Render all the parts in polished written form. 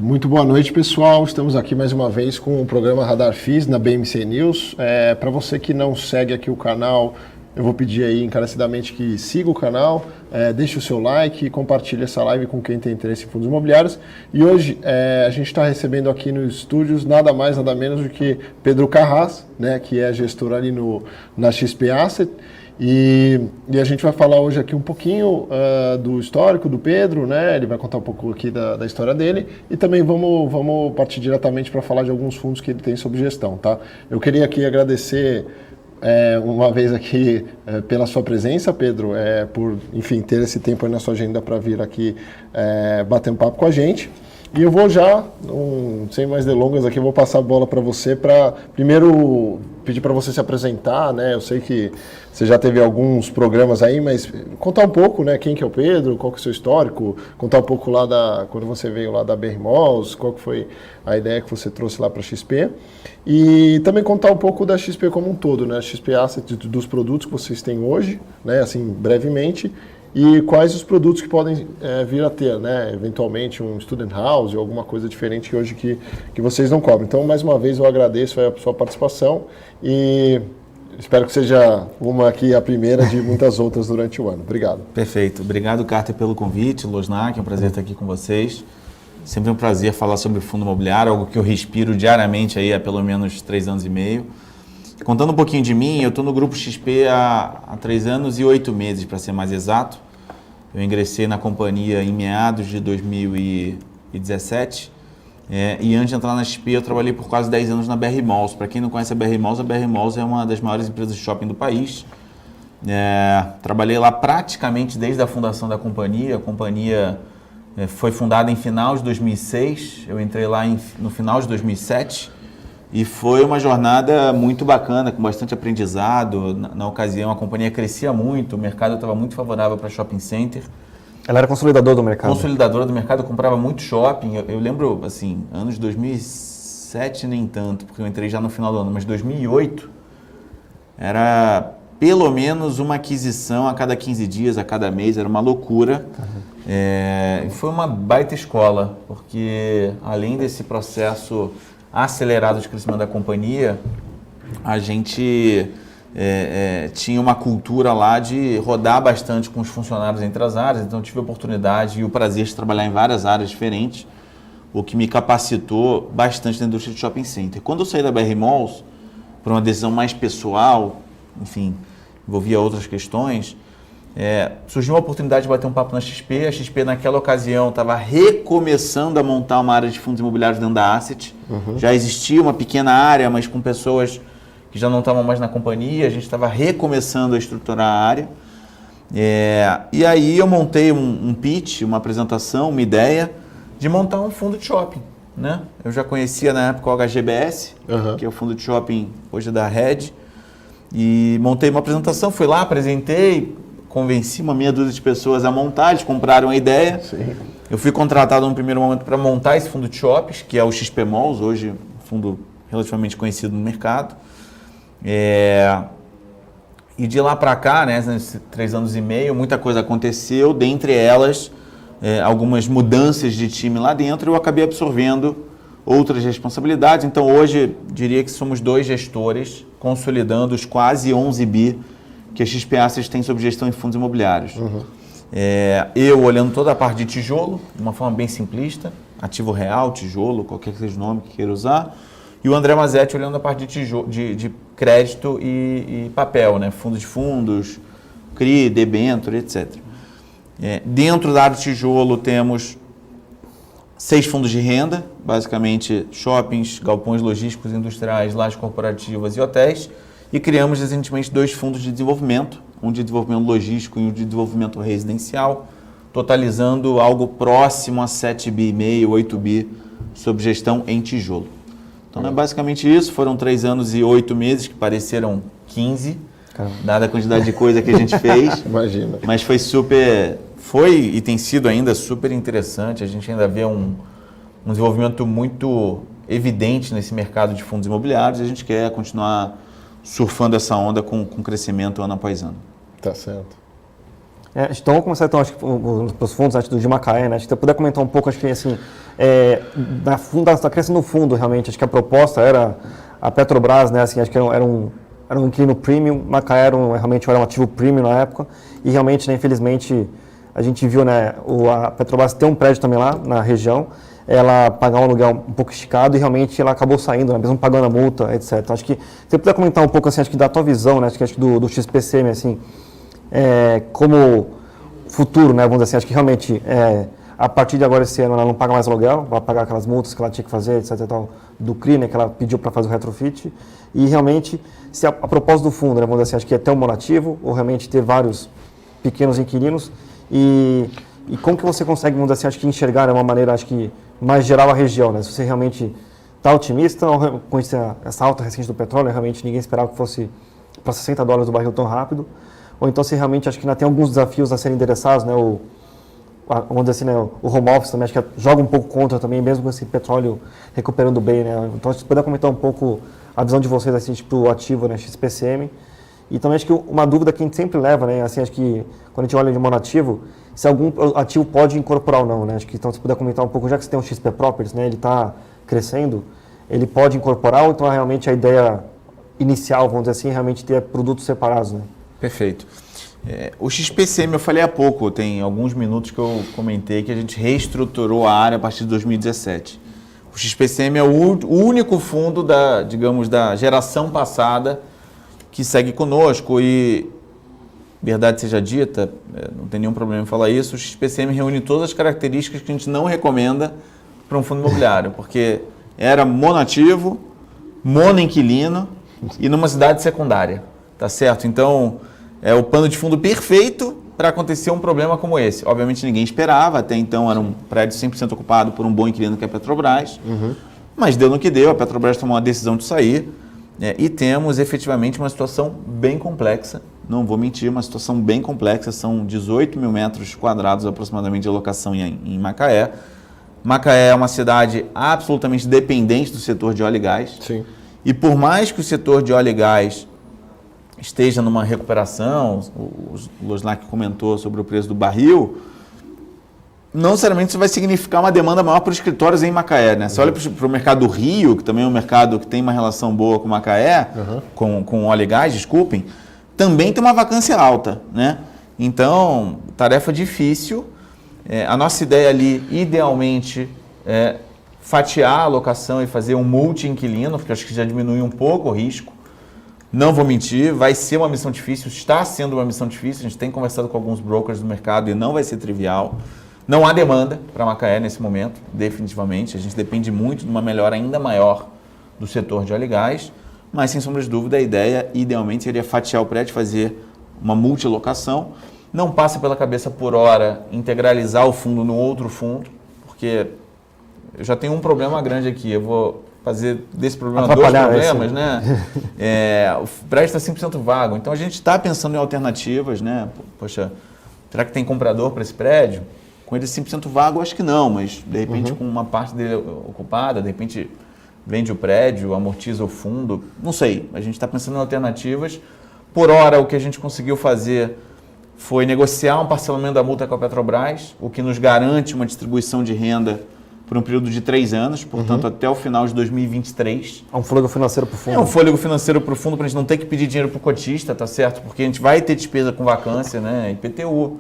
Muito boa noite, pessoal. Estamos aqui mais uma vez com o programa Radar FIS na BMC News. Para você que não segue aqui o canal, eu vou pedir aí encarecidamente que siga o canal, deixe o seu like e compartilhe essa live com quem tem interesse em fundos imobiliários. E hoje a gente está recebendo aqui nos estúdios nada mais, nada menos do que Pedro Carras, né, que é gestor ali na XP Asset. E a gente vai falar hoje aqui um pouquinho do histórico do Pedro, né? Ele vai contar um pouco aqui da história dele e também vamos partir diretamente para falar de alguns fundos que ele tem sob gestão, tá? Eu queria aqui agradecer uma vez aqui pela sua presença, Pedro, por, enfim, ter esse tempo aí na sua agenda para vir aqui bater um papo com a gente. E eu vou já, sem mais delongas aqui, eu vou passar a bola para você para primeiro pedir para você se apresentar, né? Eu sei que você já teve alguns programas aí, mas contar um pouco, né? Quem que é o Pedro, qual que é o seu histórico, contar um pouco lá quando você veio lá da BR Malls, qual que foi a ideia que você trouxe lá para a XP. E também contar um pouco da XP como um todo, né? A XP Asset, dos produtos que vocês têm hoje, né? Assim, brevemente. E quais os produtos que podem vir a ter, né? Eventualmente um student house ou alguma coisa diferente que hoje que vocês não cobrem. Então, mais uma vez, eu agradeço a sua participação e espero que seja uma aqui a primeira de muitas outras durante o ano. Obrigado. Perfeito. Obrigado, Carter, pelo convite. Losnak, é um prazer estar aqui com vocês. Sempre um prazer falar sobre fundo imobiliário, algo que eu respiro diariamente aí há pelo menos 3 anos e meio. Contando um pouquinho de mim, eu estou no Grupo XP há 3 anos e 8 meses, para ser mais exato. Eu ingressei na companhia em meados de 2017 e antes de entrar na XP eu trabalhei por quase 10 anos na BR Malls. Para quem não conhece a BR Malls é uma das maiores empresas de shopping do país. Trabalhei lá praticamente desde a fundação da companhia. A companhia foi fundada em final de 2006, eu entrei lá no final de 2007. E foi uma jornada muito bacana, com bastante aprendizado. Na ocasião, a companhia crescia muito, o mercado estava muito favorável para shopping center. Ela era consolidadora do mercado? Consolidadora do mercado, comprava muito shopping. Eu lembro, assim, anos de 2007 nem tanto, porque eu entrei já no final do ano, mas 2008 era pelo menos uma aquisição a cada 15 dias, a cada mês, era uma loucura. Foi uma baita escola, porque além desse processo acelerado de crescimento da companhia, a gente tinha uma cultura lá de rodar bastante com os funcionários entre as áreas, então eu tive a oportunidade e o prazer de trabalhar em várias áreas diferentes, o que me capacitou bastante na indústria de shopping center. Quando eu saí da BR Malls, por uma decisão mais pessoal, enfim, envolvia outras questões, surgiu uma oportunidade de bater um papo na XP. A XP naquela ocasião estava recomeçando a montar uma área de fundos imobiliários dentro da Asset. Já existia uma pequena área, mas com pessoas que já não estavam mais na companhia. A gente estava recomeçando a estruturar a área. E aí eu montei um pitch, uma apresentação, uma ideia de montar um fundo de shopping, né? Eu já conhecia na época o HGBS, que é o fundo de shopping hoje da Red. E montei uma apresentação, fui lá, apresentei, convenci uma meia dúzia de pessoas a montar, eles compraram a ideia. Sim. Eu fui contratado no primeiro momento para montar esse fundo de shoppings, que é o XP Malls, hoje um fundo relativamente conhecido no mercado. E de lá para cá, né, nesses 3 anos e meio, muita coisa aconteceu, dentre elas algumas mudanças de time lá dentro, eu acabei absorvendo outras responsabilidades. Então hoje diria que somos 2 gestores consolidando os quase 11 bi que a XP Asset tem sob gestão em fundos imobiliários. Eu olhando toda a parte de tijolo, de uma forma bem simplista, ativo real, tijolo, qualquer que seja o nome que queira usar, e o André Mazetti olhando a parte de crédito e papel, né? Fundos de fundos, CRI, debênture, etc. Dentro da área de tijolo temos 6 fundos de renda, basicamente shoppings, galpões logísticos, industriais, lajes corporativas e hotéis. E criamos recentemente 2 fundos de desenvolvimento, um de desenvolvimento logístico e um de desenvolvimento residencial, totalizando algo próximo a 7 bi e meio, 8 bi sob gestão em tijolo. Então é basicamente isso, foram 3 anos e 8 meses, que pareceram 15, dada a quantidade de coisa que a gente fez. Imagina. Mas foi e tem sido ainda super interessante, a gente ainda vê um desenvolvimento muito evidente nesse mercado de fundos imobiliários e a gente quer continuar surfando essa onda com crescimento ano após ano. Tá certo. Então, vamos começar então, acho que os fundos acho, de Macaé, né? Acho que você puder comentar um pouco, acho que assim, da criação do fundo, realmente, acho que a proposta era a Petrobras, né? Assim, acho que era um inquilino premium, Macaé realmente era um ativo premium na época, e realmente, né, infelizmente, a gente viu, né, a Petrobras ter um prédio também lá na região, ela pagar um aluguel um pouco esticado e realmente ela acabou saindo, né, mesmo pagando a multa, etc. Então, acho que se você puder comentar um pouco, assim, acho que da tua visão, né, acho que do XPCM, assim, como futuro, né, vamos dizer assim, acho que realmente a partir de agora esse ano ela não paga mais aluguel, vai pagar aquelas multas que ela tinha que fazer, etc. E tal, do CRI, né, que ela pediu para fazer o retrofit, e realmente, se a propósito do fundo, né, vamos dizer assim, acho que é ter um monativo ou realmente ter vários pequenos inquilinos, e como que você consegue, vamos dizer assim, acho que enxergar de uma maneira, acho que mais geral a região, né, se você realmente está otimista ou com essa alta recente do petróleo, realmente ninguém esperava que fosse para $60 do barril tão rápido, ou então se realmente acho que ainda tem alguns desafios a serem endereçados, né, vamos dizer assim, né, o home office também, acho que joga um pouco contra também, mesmo com esse petróleo recuperando bem, né, então se puder comentar um pouco a visão de vocês, assim, tipo, o ativo, né, XPCM, e também acho que uma dúvida que a gente sempre leva, né, assim, acho que quando a gente olha de monativo, se algum ativo pode incorporar ou não, né, acho que então se puder comentar um pouco, já que você tem um XP Properties, né, ele está crescendo, ele pode incorporar ou então realmente a ideia inicial, vamos dizer assim, realmente ter produtos separados, né? Perfeito. O XPCM, eu falei há pouco, tem alguns minutos que eu comentei que a gente reestruturou a área a partir de 2017. O XPCM é o único fundo da geração passada que segue conosco e, verdade seja dita, não tem nenhum problema em falar isso, o XPCM reúne todas as características que a gente não recomenda para um fundo imobiliário, porque era monoativo, monoinquilino e numa cidade secundária, tá certo? Então, é o pano de fundo perfeito para acontecer um problema como esse. Obviamente ninguém esperava, até então era um prédio 100% ocupado por um bom inquilino que é a Petrobras, mas deu no que deu, a Petrobras tomou a decisão de sair e temos efetivamente uma situação bem complexa, não vou mentir, uma situação bem complexa, são 18 mil metros quadrados aproximadamente de alocação em Macaé. Macaé é uma cidade absolutamente dependente do setor de óleo e gás. Sim. E por mais que o setor de óleo e gás esteja numa recuperação, o Loslac comentou sobre o preço do barril, não necessariamente isso vai significar uma demanda maior para os escritórios em Macaé, né? Você olha para o mercado do Rio, que também é um mercado que tem uma relação boa com Macaé, com óleo e gás, desculpem, também tem uma vacância alta, né? Então, tarefa difícil. A nossa ideia ali, idealmente, é fatiar a alocação e fazer um multi-inquilino, porque acho que já diminui um pouco o risco. Não vou mentir, vai ser uma missão difícil, está sendo uma missão difícil, a gente tem conversado com alguns brokers do mercado e não vai ser trivial. Não há demanda para Macaé nesse momento, definitivamente, a gente depende muito de uma melhora ainda maior do setor de óleo e gás, mas sem sombra de dúvida a ideia idealmente seria fatiar o prédio, fazer uma multilocação. Não passa pela cabeça por hora integralizar o fundo no outro fundo, porque eu já tenho um problema grande aqui, eu vou fazer desse problema dois problemas, né? O prédio está 100% vago, então a gente está pensando em alternativas, né? Poxa, será que tem comprador para esse prédio? Com ele 100% vago, acho que não, mas de repente com uma parte dele ocupada, de repente vende o prédio, amortiza o fundo, não sei. A gente está pensando em alternativas. Por hora, o que a gente conseguiu fazer foi negociar um parcelamento da multa com a Petrobras, o que nos garante uma distribuição de renda por um período de 3 anos, portanto, até o final de 2023. É um fôlego financeiro para o fundo. É um fôlego financeiro para o fundo, para a gente não ter que pedir dinheiro para o cotista, tá certo? Porque a gente vai ter despesa com vacância, né? IPTU,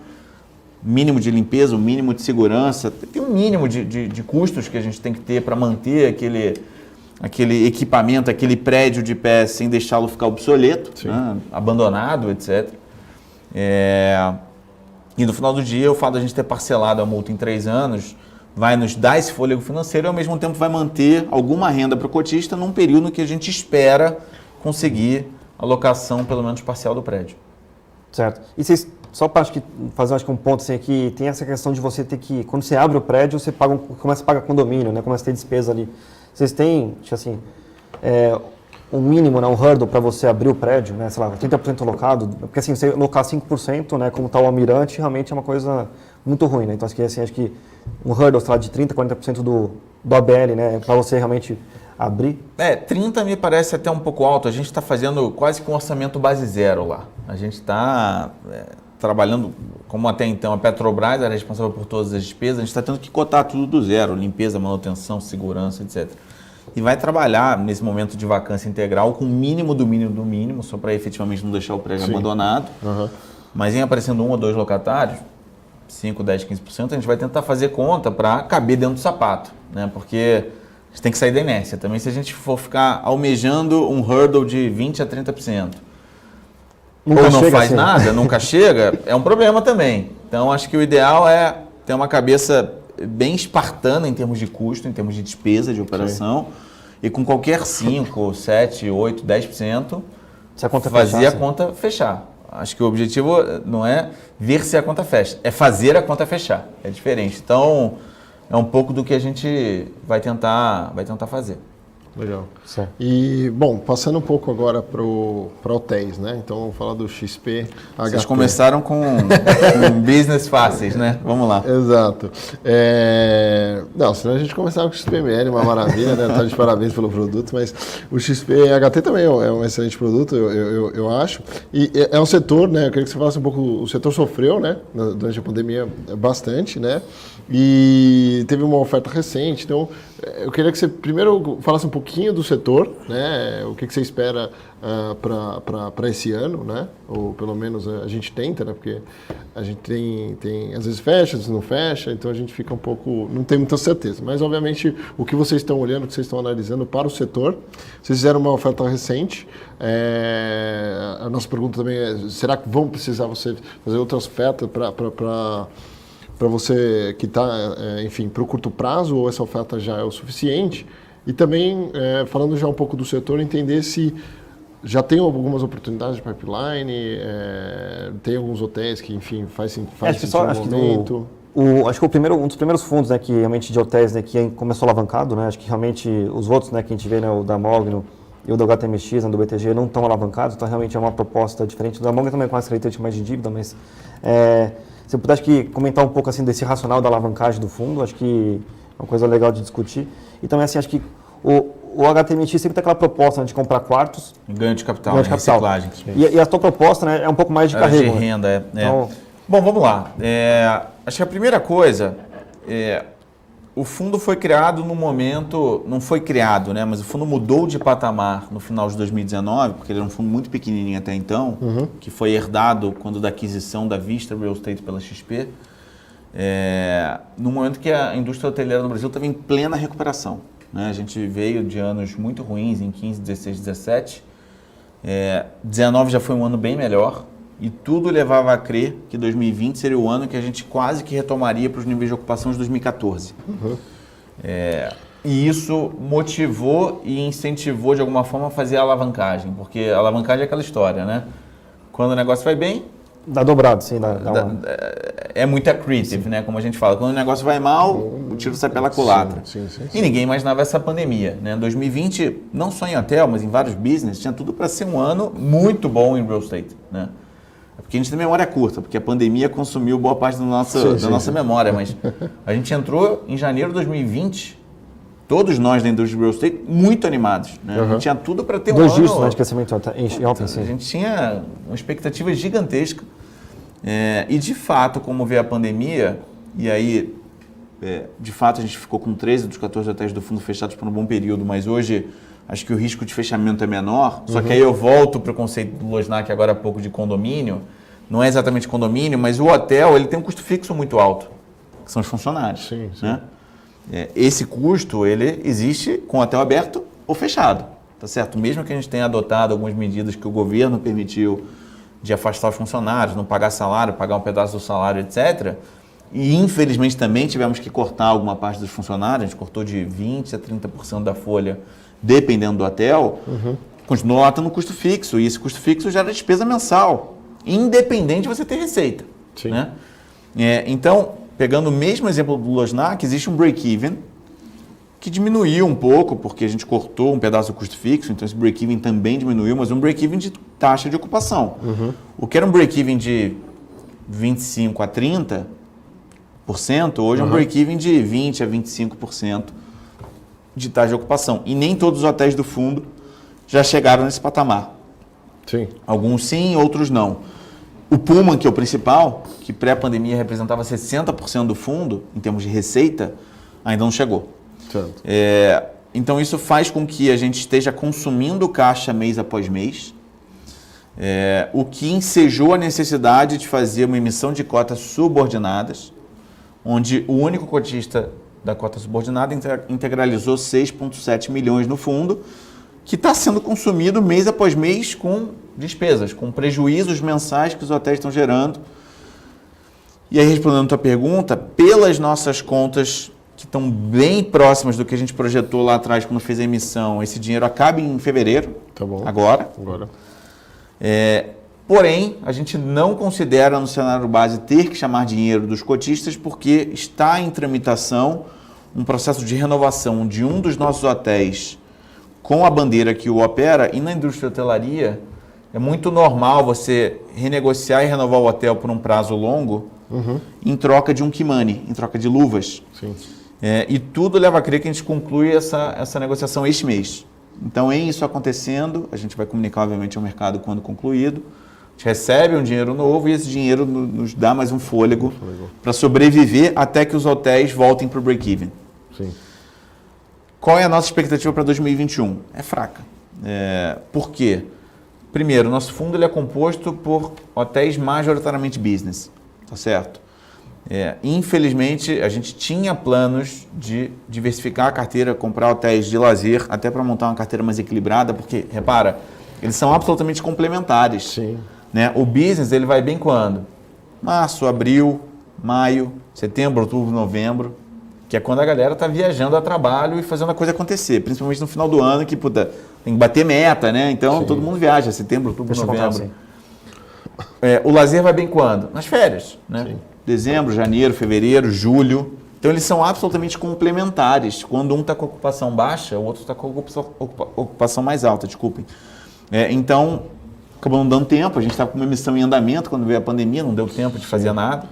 mínimo de limpeza, o mínimo de segurança, tem um mínimo de custos que a gente tem que ter para manter aquele equipamento, aquele prédio de pé sem deixá-lo ficar obsoleto, né? Abandonado, etc. E no final do dia, o fato de a gente ter parcelado a multa em 3 anos vai nos dar esse fôlego financeiro e, ao mesmo tempo, vai manter alguma renda para o cotista num período que a gente espera conseguir a locação, pelo menos parcial, do prédio. Certo. E vocês, só para fazer um ponto assim, aqui, tem essa questão de você ter que, quando você abre o prédio, você começa a pagar condomínio, né? Começa a ter despesa ali. Vocês têm, assim, um mínimo, né? Um hurdle para você abrir o prédio, né? Sei lá, 30% alocado, porque assim, você alocar 5%, né? Como está o Almirante, realmente é uma coisa muito ruim, né? Então, assim, acho que um hurdle, sei lá, de 30%, 40% do ABL, né? Para você realmente abrir. 30 me parece até um pouco alto. A gente está fazendo quase que um orçamento base zero lá. A gente está trabalhando, como até então a Petrobras era responsável por todas as despesas, a gente está tendo que cotar tudo do zero, limpeza, manutenção, segurança, etc. E vai trabalhar nesse momento de vacância integral com o mínimo do mínimo do mínimo, só para efetivamente não deixar o prédio abandonado. Mas em aparecendo 1 ou 2 locatários, 5, 10, 15%, a gente vai tentar fazer conta para caber dentro do sapato, né? Porque a gente tem que sair da inércia. Também se a gente for ficar almejando um hurdle de 20% a 30%, Nunca ou não chega faz assim. nada, nunca chega, é um problema também. Então, acho que o ideal é ter uma cabeça bem espartana em termos de custo, em termos de despesa de operação, e com qualquer 5, 7, 8, 10%, Se a conta fazer fechasse. a conta fechar. Acho que o objetivo não é ver se a conta fecha, é fazer a conta fechar. É diferente. Então, é um pouco do que a gente vai tentar fazer. Legal. Certo. E, bom, passando um pouco agora para hotéis, né? Então, vamos falar do XP, Vocês HP. começaram com business fáceis, né? Vamos lá. Exato. Não, senão a gente começava com o XPML, uma maravilha, né? Tá de parabéns pelo produto, mas o XP-HT também é um excelente produto, eu acho. E é um setor, né? Eu queria que você falasse um pouco, o setor sofreu, né? Durante a pandemia bastante, né? E teve uma oferta recente, então eu queria que você primeiro falasse um pouquinho do setor, né? O que você espera para esse ano, né? Ou pelo menos a gente tenta, né? Porque a gente tem às vezes fecha, às vezes não fecha, então a gente fica um pouco, não tem muita certeza. Mas obviamente o que vocês estão olhando, o que vocês estão analisando para o setor, vocês fizeram uma oferta recente. A nossa pergunta também é: será que vão precisar você fazer outras ofertas para você que está, enfim, para o curto prazo, ou essa oferta já é o suficiente? E também, falando já um pouco do setor, entender se já tem algumas oportunidades de pipeline, tem alguns hotéis que, enfim, faz sentido no momento. Acho que um dos primeiros fundos, né, que realmente de hotéis, né, que começou alavancado, né, acho que realmente os outros, né, que a gente vê, né, o da Mogno e o do HTMX, né, do BTG, não estão alavancados, então realmente é uma proposta diferente. O da Mogno também com as características mais de dívida, mas se eu pudesse comentar um pouco assim desse racional da alavancagem do fundo, acho que é uma coisa legal de discutir. E também assim, acho que o HTMX sempre tem aquela proposta, né, de comprar quartos. Ganho de capital, Ganho de capital. reciclagem. E a tua proposta, né, é um pouco mais de carrego. De renda, Então, Bom, vamos lá. Acho que a primeira coisa, o fundo foi criado no momento, não foi criado, né, mas o fundo mudou de patamar no final de 2019, porque ele era um fundo muito pequenininho até então, que foi herdado quando da aquisição da Vista Real Estate pela XP, no momento que a indústria hoteleira no Brasil estava em plena recuperação. Né? A gente veio de anos muito ruins em 15, 16, 17. 19 já foi um ano bem melhor e tudo levava a crer que 2020 seria o ano que a gente quase que retomaria para os níveis de ocupação de 2014. E isso motivou e incentivou de alguma forma a fazer a alavancagem, porque a alavancagem é aquela história, né? Quando o negócio vai bem, dá dobrado, sim. é muito accretive, né? Como a gente fala. Quando o negócio vai mal, o tiro sai pela culatra. Sim. E ninguém imaginava essa pandemia, né? 2020, não só em hotel, mas em vários business, tinha tudo para ser um ano muito bom em real estate, né? É porque a gente tem memória curta, porque a pandemia consumiu boa parte da nossa memória, mas a gente entrou em janeiro de 2020, todos nós da indústria de real estate, muito animados, né? A gente tinha tudo para ter um ano... 2 dígitos, né, de crescimento em alta em si. A gente tinha uma expectativa gigantesca. E de fato, como veio a pandemia, e aí, de fato, a gente ficou com 13 dos 14 hotéis do fundo fechados por um bom período, mas hoje acho que o risco de fechamento é menor. Só que aí eu volto para o conceito do Losnak agora há pouco de condomínio. Não é exatamente condomínio, mas o hotel ele tem um custo fixo muito alto, que são os funcionários. Sim. Né? Esse custo ele existe com o hotel aberto ou fechado, tá certo? Mesmo que a gente tenha adotado algumas medidas que o governo permitiu de afastar os funcionários, não pagar salário, pagar um pedaço do salário, etc. E infelizmente também tivemos que cortar alguma parte dos funcionários, a gente cortou de 20% a 30% da folha, dependendo do hotel, continuou lá tendo um custo fixo, e esse custo fixo gera despesa mensal, independente de você ter receita. Sim. Né? Então, pegando o mesmo exemplo do Losnak, existe um break-even que diminuiu um pouco, porque a gente cortou um pedaço do custo fixo, então esse break-even também diminuiu, mas um break-even de taxa de ocupação. O que era um break-even de 25% a 30%, hoje é um break-even de 20% a 25% de taxa de ocupação. E nem todos os hotéis do fundo já chegaram nesse patamar. Sim. Alguns sim, outros não. O Pullman, que é o principal, que pré-pandemia representava 60% do fundo, em termos de receita, ainda não chegou. Certo. Então, isso faz com que a gente esteja consumindo caixa mês após mês, o que ensejou a necessidade de fazer uma emissão de cotas subordinadas, onde o único cotista da cota subordinada integralizou 6,7 milhões no fundo, que está sendo consumido mês após mês com despesas, com prejuízos mensais que os hotéis estão gerando. E aí, respondendo a tua pergunta, pelas nossas contas, que estão bem próximas do que a gente projetou lá atrás quando fez a emissão, esse dinheiro acaba em fevereiro, Tá bom. agora. Porém, a gente não considera no cenário base ter que chamar dinheiro dos cotistas porque está em tramitação um processo de renovação de um dos nossos hotéis com a bandeira que o opera, e na indústria de hotelaria é muito normal você renegociar e renovar o hotel por um prazo longo em troca de um key money, em troca de luvas. Sim. E tudo leva a crer que a gente conclui essa negociação este mês. Então, em isso acontecendo, a gente vai comunicar, obviamente, ao mercado quando concluído. A gente recebe um dinheiro novo e esse dinheiro nos dá mais um fôlego para sobreviver até que os hotéis voltem para o break-even. Sim. Qual é a nossa expectativa para 2021? É fraca. Por quê? Primeiro, nosso fundo ele é composto por hotéis majoritariamente business, tá certo? Infelizmente, a gente tinha planos de diversificar a carteira, comprar hotéis de lazer, até para montar uma carteira mais equilibrada, porque, repara, eles são absolutamente complementares. Sim. Né? O business ele vai bem quando? Março, abril, maio, setembro, outubro, novembro, que é quando a galera está viajando a trabalho e fazendo a coisa acontecer, principalmente no final do ano, que puta, tem que bater meta, né? Então todo mundo viaja, setembro, outubro, novembro. O lazer vai bem quando? Nas férias, né? Sim. Dezembro, janeiro, fevereiro, julho. Então eles são absolutamente complementares. Quando um está com ocupação baixa, o outro está com ocupação mais alta, desculpem. Então, acabou não dando tempo, a gente estava com uma emissão em andamento quando veio a pandemia, não deu tempo de fazer nada.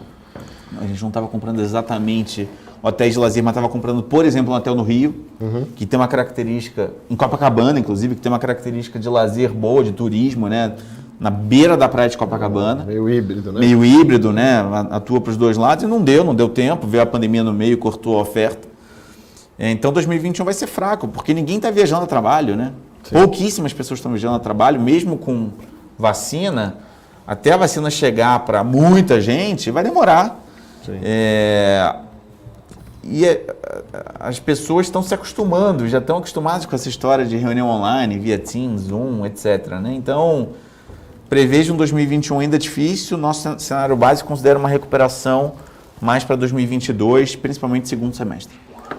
A gente não estava comprando exatamente hotéis de lazer, mas estava comprando, por exemplo, um hotel no Rio, que tem uma característica, em Copacabana, inclusive, que tem uma característica de lazer boa, de turismo, né? Na beira da praia de Copacabana. Meio híbrido, né? Meio híbrido, né? Atua para os dois lados e não deu tempo, veio a pandemia no meio e cortou a oferta. Então 2021 vai ser fraco, porque ninguém está viajando a trabalho, né? Sim. Pouquíssimas pessoas estão viajando a trabalho, mesmo com vacina, até a vacina chegar para muita gente, vai demorar. Sim. As pessoas estão se acostumando, já estão acostumadas com essa história de reunião online, via Teams, Zoom, etc. Né? Então, prevejo um 2021 ainda difícil, nosso cenário base considera uma recuperação mais para 2022, principalmente segundo semestre.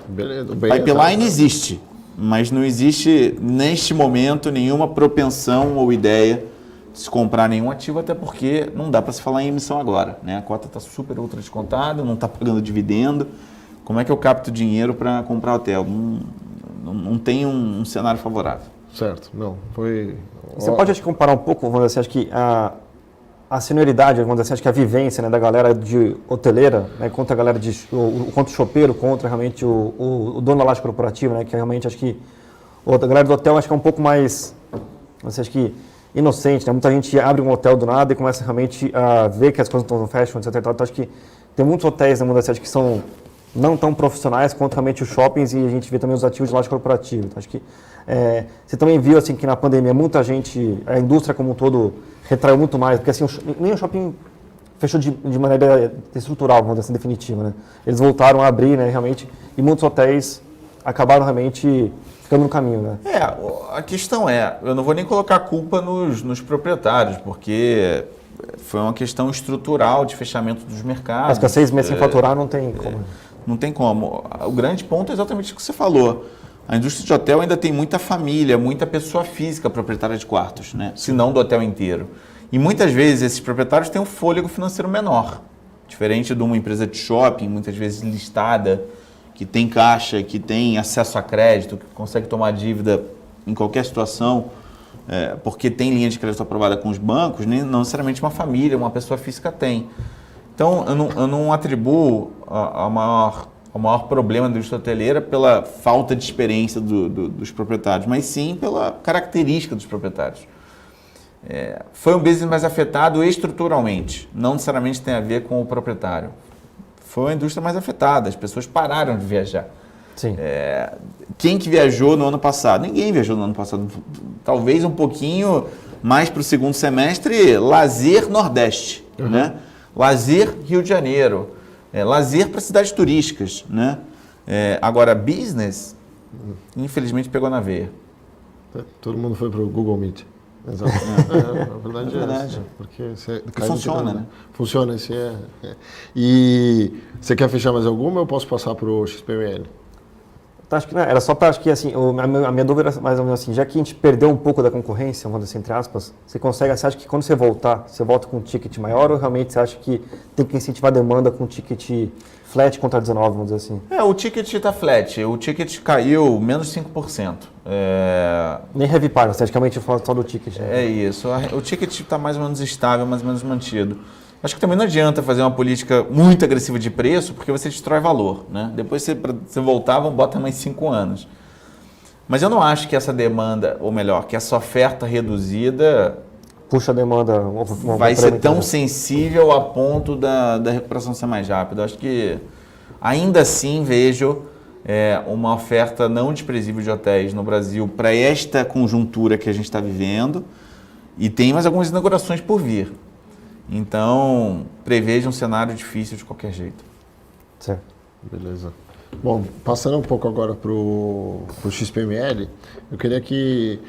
Beleza. Pipeline existe, mas não existe neste momento nenhuma propensão ou ideia de se comprar nenhum ativo, até porque não dá para se falar em emissão agora. Né? A cota está super ultra descontada, não está pagando dividendo. Como é que eu capto dinheiro para comprar hotel? Não tem um cenário favorável. Certo, não. Foi. Você pode acho, comparar um pouco, vamos dizer assim, acho que a senioridade, vamos dizer assim, acho que a vivência, né, da galera de hoteleira, né, contra a galera contra o chopeiro, contra realmente o dono da laje corporativa, né, que realmente acho que a galera do hotel acho que é um pouco mais, você acha que inocente, né? Muita gente abre um hotel do nada e começa realmente a ver que as coisas estão no fashion, etc. Então acho que tem muitos hotéis no mundo da cidade que são não tão profissionais quanto realmente os shoppings, e a gente vê também os ativos de laje corporativa. Então, acho que você também viu assim que na pandemia muita gente, a indústria como um todo retraiu muito mais, porque assim nem o shopping fechou de maneira estrutural, vamos dizer assim, definitiva, né? Eles voltaram a abrir, né, realmente, e muitos hotéis acabaram realmente ficando no caminho, né? A questão eu não vou nem colocar a culpa nos proprietários, porque foi uma questão estrutural de fechamento dos mercados. Mas que 6 meses sem faturar não tem como. Não tem como. O grande ponto é exatamente o que você falou. A indústria de hotel ainda tem muita família, muita pessoa física proprietária de quartos, né? Se não do hotel inteiro. E muitas vezes esses proprietários têm um fôlego financeiro menor. Diferente de uma empresa de shopping, muitas vezes listada, que tem caixa, que tem acesso a crédito, que consegue tomar dívida em qualquer situação, porque tem linha de crédito aprovada com os bancos, nem não necessariamente uma família, uma pessoa física tem. Então, eu não atribuo o maior problema da indústria hoteleira pela falta de experiência dos proprietários, mas sim pela característica dos proprietários. Foi um business mais afetado estruturalmente, não necessariamente tem a ver com o proprietário. Foi uma indústria mais afetada, as pessoas pararam de viajar. Sim. Quem que viajou no ano passado? Ninguém viajou no ano passado. Talvez um pouquinho mais para o segundo semestre, lazer Nordeste, né? Lazer Rio de Janeiro, lazer para cidades turísticas, né? Agora, business, infelizmente, pegou na veia. Todo mundo foi para o Google Meet. Exato. A verdade é essa. Porque funciona, né? Funciona, sim. E você quer fechar mais alguma ou eu posso passar para o XPML? Acho que, era só para, acho que assim, a minha dúvida era mais ou menos assim, já que a gente perdeu um pouco da concorrência, vamos dizer, entre aspas, você acha que quando você voltar, você volta com um ticket maior ou realmente você acha que tem que incentivar a demanda com um ticket flat contra 19, vamos dizer assim? O ticket está flat, o ticket caiu menos de 5%. Nem heavy partners, praticamente eu falo só do ticket. Né? É isso, o ticket está mais ou menos estável, mais ou menos mantido. Acho que também não adianta fazer uma política muito agressiva de preço, porque você destrói valor, né? Depois você voltar, bota mais 5 anos. Mas eu não acho que essa demanda, ou melhor, que essa oferta reduzida puxa a demanda. Vai ser tão sensível a ponto da recuperação ser mais rápida. Eu acho que ainda assim vejo uma oferta não desprezível de hotéis no Brasil para esta conjuntura que a gente está vivendo e tem mais algumas inaugurações por vir. Então, preveja um cenário difícil de qualquer jeito. Certo. Beleza. Bom, passando um pouco agora para o XPML, eu queria que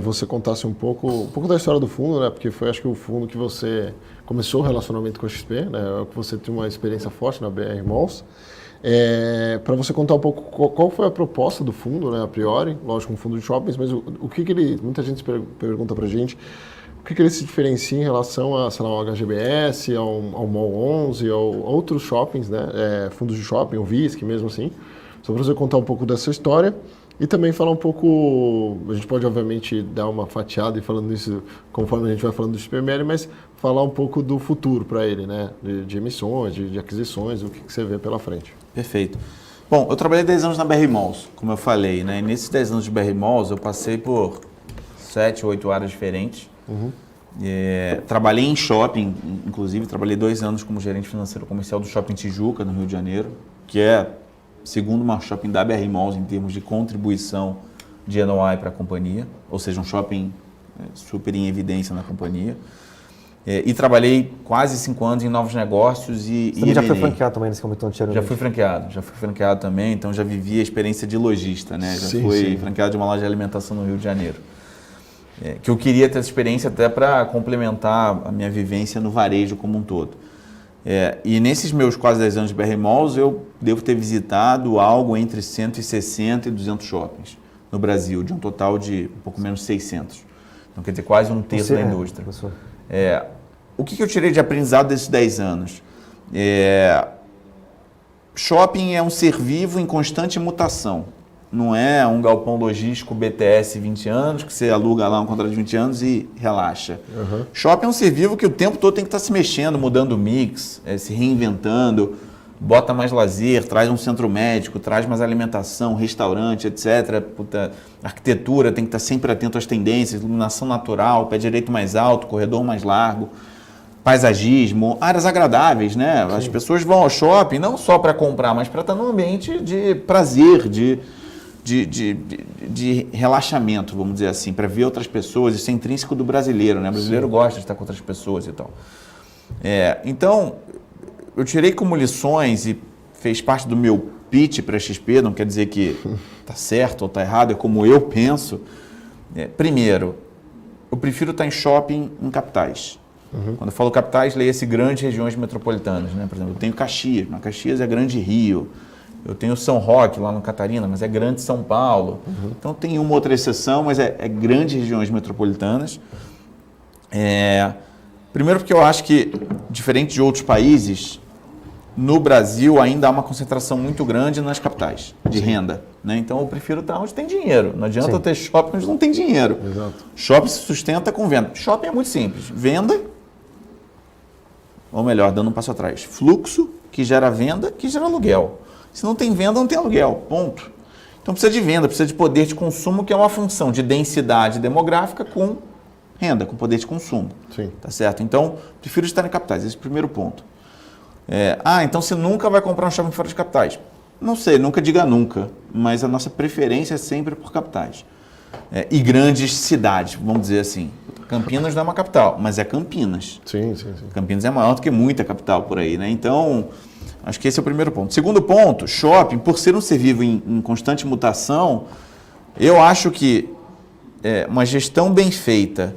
você contasse um pouco da história do fundo, né? Porque foi, acho que, o fundo que você começou o relacionamento com a XP, né? Que você tem uma experiência forte na BR Malls. Para você contar um pouco qual foi a proposta do fundo, né? A priori, lógico, um fundo de shoppings, mas o que ele... Muita gente pergunta para a gente o que ele se diferencia em relação a, sei lá, ao HGBS, ao Mall 11, a outros shoppings, né? Fundos de shopping, o VISC mesmo assim. Só para você contar um pouco dessa história e também falar um pouco, a gente pode obviamente dar uma fatiada e falando isso conforme a gente vai falando do XPML, mas falar um pouco do futuro para ele, né? De emissões, de aquisições, o que você vê pela frente. Perfeito. Bom, eu trabalhei 10 anos na BR Malls, como eu falei, né? E nesses 10 anos de BR Malls eu passei por 7, 8 áreas diferentes. Trabalhei em shopping, inclusive trabalhei 2 anos como gerente financeiro comercial do Shopping Tijuca, no Rio de Janeiro, que é o segundo maior shopping da BR Malls em termos de contribuição de NOI para a companhia, ou seja, um shopping super em evidência na companhia. E trabalhei quase 5 anos em novos negócios e Você já foi franqueado também nesse momento anterior? Já fui franqueado também, então já vivi a experiência de lojista, né? Já fui franqueado de uma loja de alimentação no Rio de Janeiro. Que eu queria ter essa experiência até para complementar a minha vivência no varejo como um todo. E nesses meus quase 10 anos de BR Malls, eu devo ter visitado algo entre 160 e 200 shoppings no Brasil, de um total de um pouco menos 600. Então, quer dizer, quase um terço da indústria. O que eu tirei de aprendizado desses 10 anos? Shopping é um ser vivo em constante mutação. Não é um galpão logístico BTS 20 anos, que você aluga lá um contrato de 20 anos e relaxa. Shopping é um ser vivo que o tempo todo tem que estar se mexendo, mudando o mix, se reinventando, bota mais lazer, traz um centro médico, traz mais alimentação, restaurante, etc. Arquitetura tem que estar sempre atento às tendências, iluminação natural, pé direito mais alto, corredor mais largo, paisagismo, áreas agradáveis, né? Sim. As pessoas vão ao shopping não só para comprar, mas para estar num ambiente de prazer, de relaxamento, vamos dizer assim, para ver outras pessoas. Isso é intrínseco do brasileiro, né? O brasileiro gosta de estar com outras pessoas e tal. Então, eu tirei como lições e fez parte do meu pitch para a XP, não quer dizer que está certo ou está errado, é como eu penso. Primeiro, eu prefiro estar em shopping em capitais. Quando eu falo capitais, leia-se grandes regiões metropolitanas, né? Por exemplo, eu tenho Caxias, mas Caxias é grande Rio. Eu tenho São Roque lá no Catarina, mas é grande São Paulo. Então tem uma outra exceção, mas é grandes regiões metropolitanas. Primeiro porque eu acho que, diferente de outros países, no Brasil ainda há uma concentração muito grande nas capitais de renda, né? Então eu prefiro estar onde tem dinheiro. Não adianta eu ter shopping onde não tem dinheiro. Exato. Shopping se sustenta com venda. Shopping é muito simples. Venda, ou melhor, dando um passo atrás. Fluxo, que gera venda, que gera aluguel. Se não tem venda, não tem aluguel. Ponto. Então precisa de venda, precisa de poder de consumo, que é uma função de densidade demográfica com renda, com poder de consumo. Sim. Tá certo? Então, prefiro estar em capitais, esse é o primeiro ponto. Então você nunca vai comprar um shopping fora de capitais. Não sei, nunca diga nunca, mas a nossa preferência é sempre por capitais. E grandes cidades, vamos dizer assim. Campinas não é uma capital, mas é Campinas. Sim. Campinas é maior do que muita capital por aí, né? Então, acho que esse é o primeiro ponto. Segundo ponto, shopping, por ser um ser vivo em constante mutação, eu acho que uma gestão bem feita,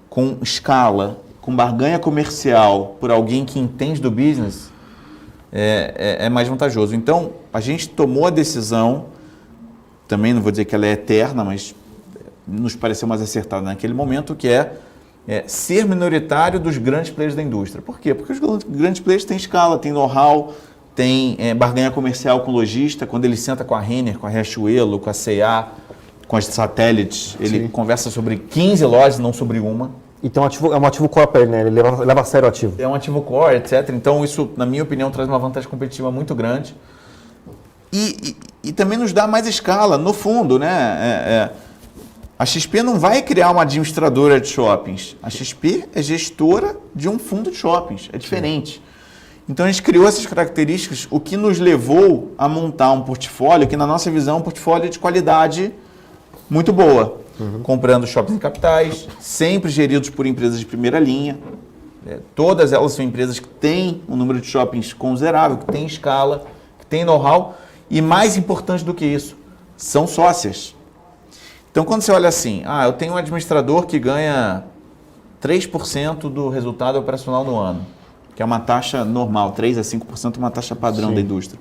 com escala, com barganha comercial, por alguém que entende do business, é mais vantajoso. Então, a gente tomou a decisão, também não vou dizer que ela é eterna, mas nos pareceu mais acertada naquele momento, que é ser minoritário dos grandes players da indústria. Por quê? Porque os grandes players têm escala, têm know-how, têm barganha comercial com o lojista. Quando ele senta com a Renner, com a Riachuelo, com a C&A, com as satélites, ele conversa sobre 15 lojas, não sobre uma. E tem um ativo core para ele, né? Ele leva a sério o ativo. É um ativo core, etc. Então, isso, na minha opinião, traz uma vantagem competitiva muito grande. E também nos dá mais escala, no fundo, né? A XP não vai criar uma administradora de shoppings. A XP é gestora de um fundo de shoppings. É diferente. Então, a gente criou essas características, o que nos levou a montar um portfólio que, na nossa visão, é um portfólio de qualidade muito boa. Comprando shoppings em capitais, sempre geridos por empresas de primeira linha. Todas elas são empresas que têm um número de shoppings considerável, que têm escala, que têm know-how. E mais importante do que isso, são sócias. Então, quando você olha assim, eu tenho um administrador que ganha 3% do resultado operacional no ano, que é uma taxa normal, 3 a 5% é uma taxa padrão da indústria.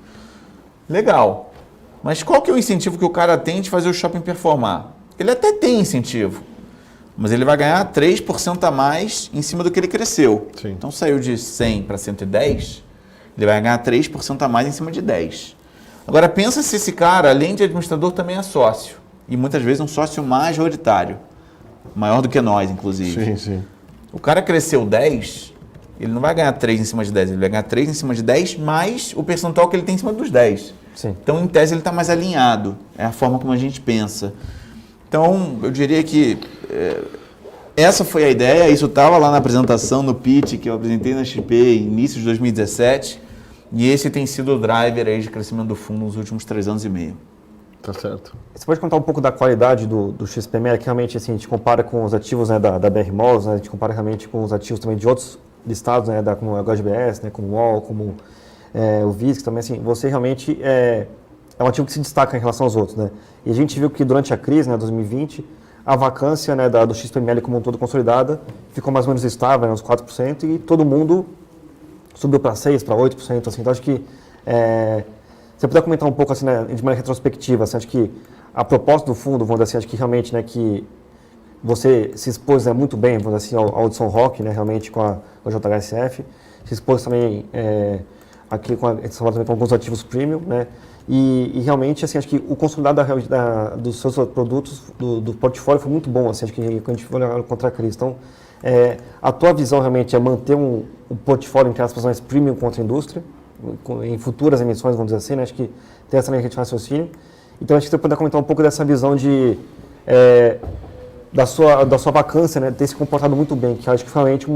Legal. Mas qual que é o incentivo que o cara tem de fazer o shopping performar? Ele até tem incentivo, mas ele vai ganhar 3% a mais em cima do que ele cresceu. Sim. Então, saiu de 100 para 110, ele vai ganhar 3% a mais em cima de 10. Agora, pensa se esse cara, além de administrador, também é sócio. E muitas vezes um sócio majoritário, maior do que nós, inclusive. Sim. O cara cresceu 10, ele não vai ganhar 3 em cima de 10, ele vai ganhar 3 em cima de 10 mais o percentual que ele tem em cima dos 10. Sim. Então, em tese, ele está mais alinhado. É a forma como a gente pensa. Então, eu diria que essa foi a ideia, isso estava lá na apresentação, no pitch que eu apresentei na XP início de 2017, e esse tem sido o driver aí de crescimento do fundo nos últimos 3 anos e meio. Tá certo. Você pode contar um pouco da qualidade do XPME, que realmente assim, a gente compara com os ativos, né, da BR Malls, né, a gente compara realmente com os ativos também de outros listados, né, como a HGBS, né, como o UOL, como o VISC também, assim, você realmente é um ativo que se destaca em relação aos outros, né? E a gente viu que durante a crise, né, 2020, a vacância, né, do XPML como um todo consolidada ficou mais ou menos estável, né, uns 4%, e todo mundo subiu para 6%, para 8%, assim, então acho que você puder comentar um pouco assim, né, de maneira retrospectiva, assim, acho que a proposta do fundo, vamos dizer assim, acho que realmente, né, que você se expôs, né, muito bem, vamos dizer assim, ao Hudson Rock, né, realmente com a JHSF, se expôs também aqui com alguns ativos premium, né, e realmente, assim, acho que o consolidado dos seus produtos, do portfólio foi muito bom, assim, acho que quando a gente foi olhar contra a crise. Então, a tua visão realmente é manter um portfólio, entre aspas, mais premium contra a indústria, em futuras emissões, vamos dizer assim, né? Acho que tem essa linha de raciocínio. Então, acho que você puder comentar um pouco dessa visão da sua vacância, né? Ter se comportado muito bem, que acho que foi realmente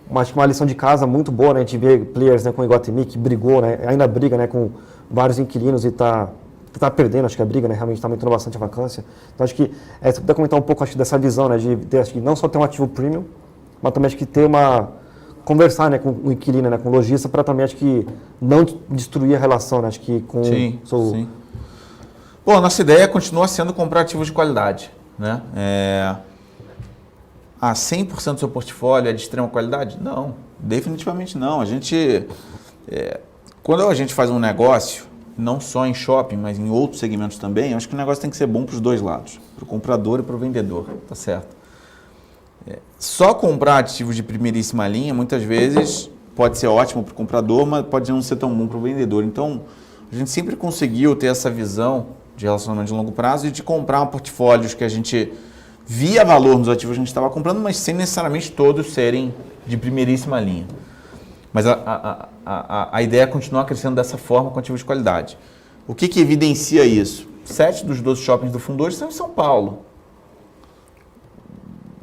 uma lição de casa muito boa, né? A gente vê players, né, como o Iguatemi, que brigou, né? Ainda briga, né, com vários inquilinos e tá perdendo, acho que a briga, né? Realmente está aumentando bastante a vacância. Então, acho que você puder comentar um pouco, acho, dessa visão, né? De ter, acho que não só ter um ativo premium, mas também acho que ter conversar, né, com o inquilino, né, com o lojista, para também, acho que, não destruir a relação, né, acho que com... Sim. Bom, a nossa ideia continua sendo comprar ativos de qualidade, né? 100% do seu portfólio é de extrema qualidade? Não, definitivamente não. Quando a gente faz um negócio, não só em shopping, mas em outros segmentos também, eu acho que o negócio tem que ser bom para os dois lados, para o comprador e para o vendedor, tá certo? Só comprar ativos de primeiríssima linha, muitas vezes, pode ser ótimo para o comprador, mas pode não ser tão bom para o vendedor. Então, a gente sempre conseguiu ter essa visão de relacionamento de longo prazo e de comprar portfólios que a gente via valor nos ativos que a gente estava comprando, mas sem necessariamente todos serem de primeiríssima linha. Mas a ideia é continuar crescendo dessa forma com ativos de qualidade. O que evidencia isso? 7 dos 12 shoppings do fundo hoje são em São Paulo.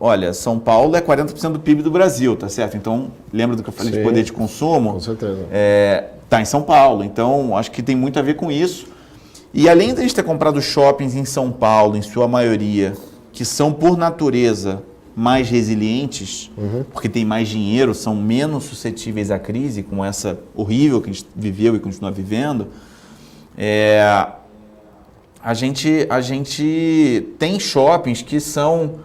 olha, São Paulo é 40% do PIB do Brasil, tá certo? Então, lembra do que eu falei de poder de consumo? Com certeza. Tá em São Paulo, então acho que tem muito a ver com isso. E além de a gente ter comprado shoppings em São Paulo, em sua maioria, que são por natureza mais resilientes, porque tem mais dinheiro, são menos suscetíveis à crise, com essa horrível que a gente viveu e continua vivendo, a gente tem shoppings que são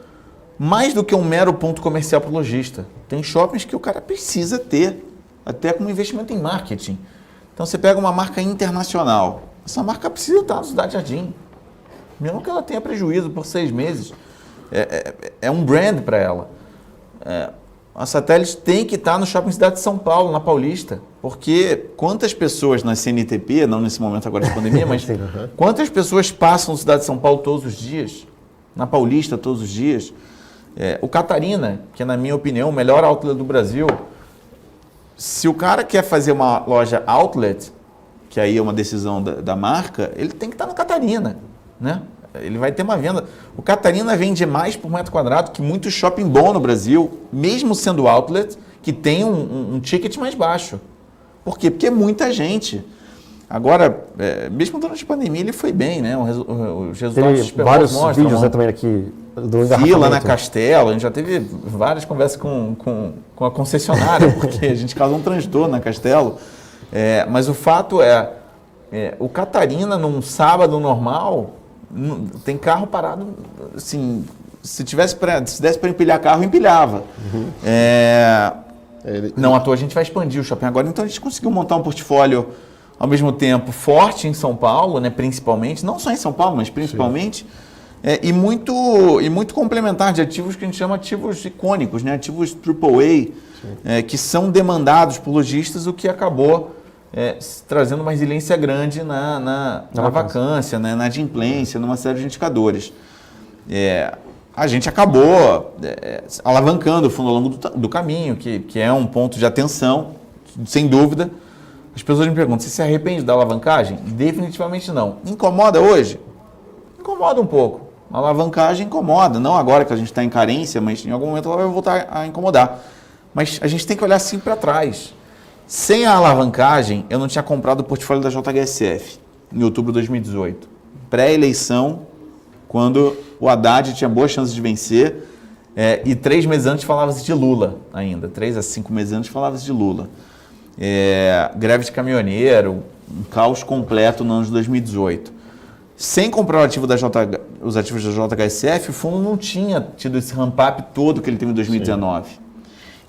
mais do que um mero ponto comercial para o lojista. Tem shoppings que o cara precisa ter, até com investimento em marketing. Então você pega uma marca internacional, essa marca precisa estar no Cidade Jardim, mesmo que ela tenha prejuízo por 6 meses. É um brand para ela. A Satélite tem que estar no Shopping Cidade de São Paulo, na Paulista, porque quantas pessoas na CNTP, não nesse momento agora de pandemia, mas quantas pessoas passam na Cidade de São Paulo todos os dias, na Paulista todos os dias? O Catarina, que é, na minha opinião, o melhor outlet do Brasil, se o cara quer fazer uma loja outlet, que aí é uma decisão da marca, ele tem que estar no Catarina, né? Ele vai ter uma venda. O Catarina vende mais por metro quadrado que muito shopping bom no Brasil, mesmo sendo outlet, que tem um ticket mais baixo. Por quê? Porque é muita gente. Agora, mesmo durante a pandemia, ele foi bem, né? Os resultados Teve vários mostram, vídeos também aqui do fila na Castelo, a gente já teve várias conversas com a concessionária, porque a gente causou um transtorno na Castelo. Mas o fato o Catarina, num sábado normal, tem carro parado, assim, se desse para empilhar carro, empilhava. Não à toa a gente vai expandir o shopping agora, então a gente conseguiu montar um portfólio ao mesmo tempo forte em São Paulo, né, principalmente, não só em São Paulo, mas principalmente, e muito complementar de ativos que a gente chama ativos icônicos, né, ativos AAA, que são demandados por lojistas, o que acabou trazendo uma resiliência grande na vacância, né, na adimplência, numa série de indicadores. A gente acabou alavancando o fundo ao longo do caminho, que é um ponto de atenção, sem dúvida. As pessoas me perguntam, você se arrepende da alavancagem? Definitivamente não. Incomoda hoje? Incomoda um pouco. A alavancagem incomoda, não agora que a gente está em carência, mas em algum momento ela vai voltar a incomodar. Mas a gente tem que olhar assim para trás. Sem a alavancagem, eu não tinha comprado o portfólio da JHSF em outubro de 2018. Pré-eleição, quando o Haddad tinha boas chances de vencer, e 3 meses antes falava-se de Lula ainda. 3 a 5 meses antes falava-se de Lula. Greve de caminhoneiro, um caos completo no ano de 2018. Sem comprar os ativos da JHSF, o fundo não tinha tido esse ramp-up todo que ele teve em 2019. Sim.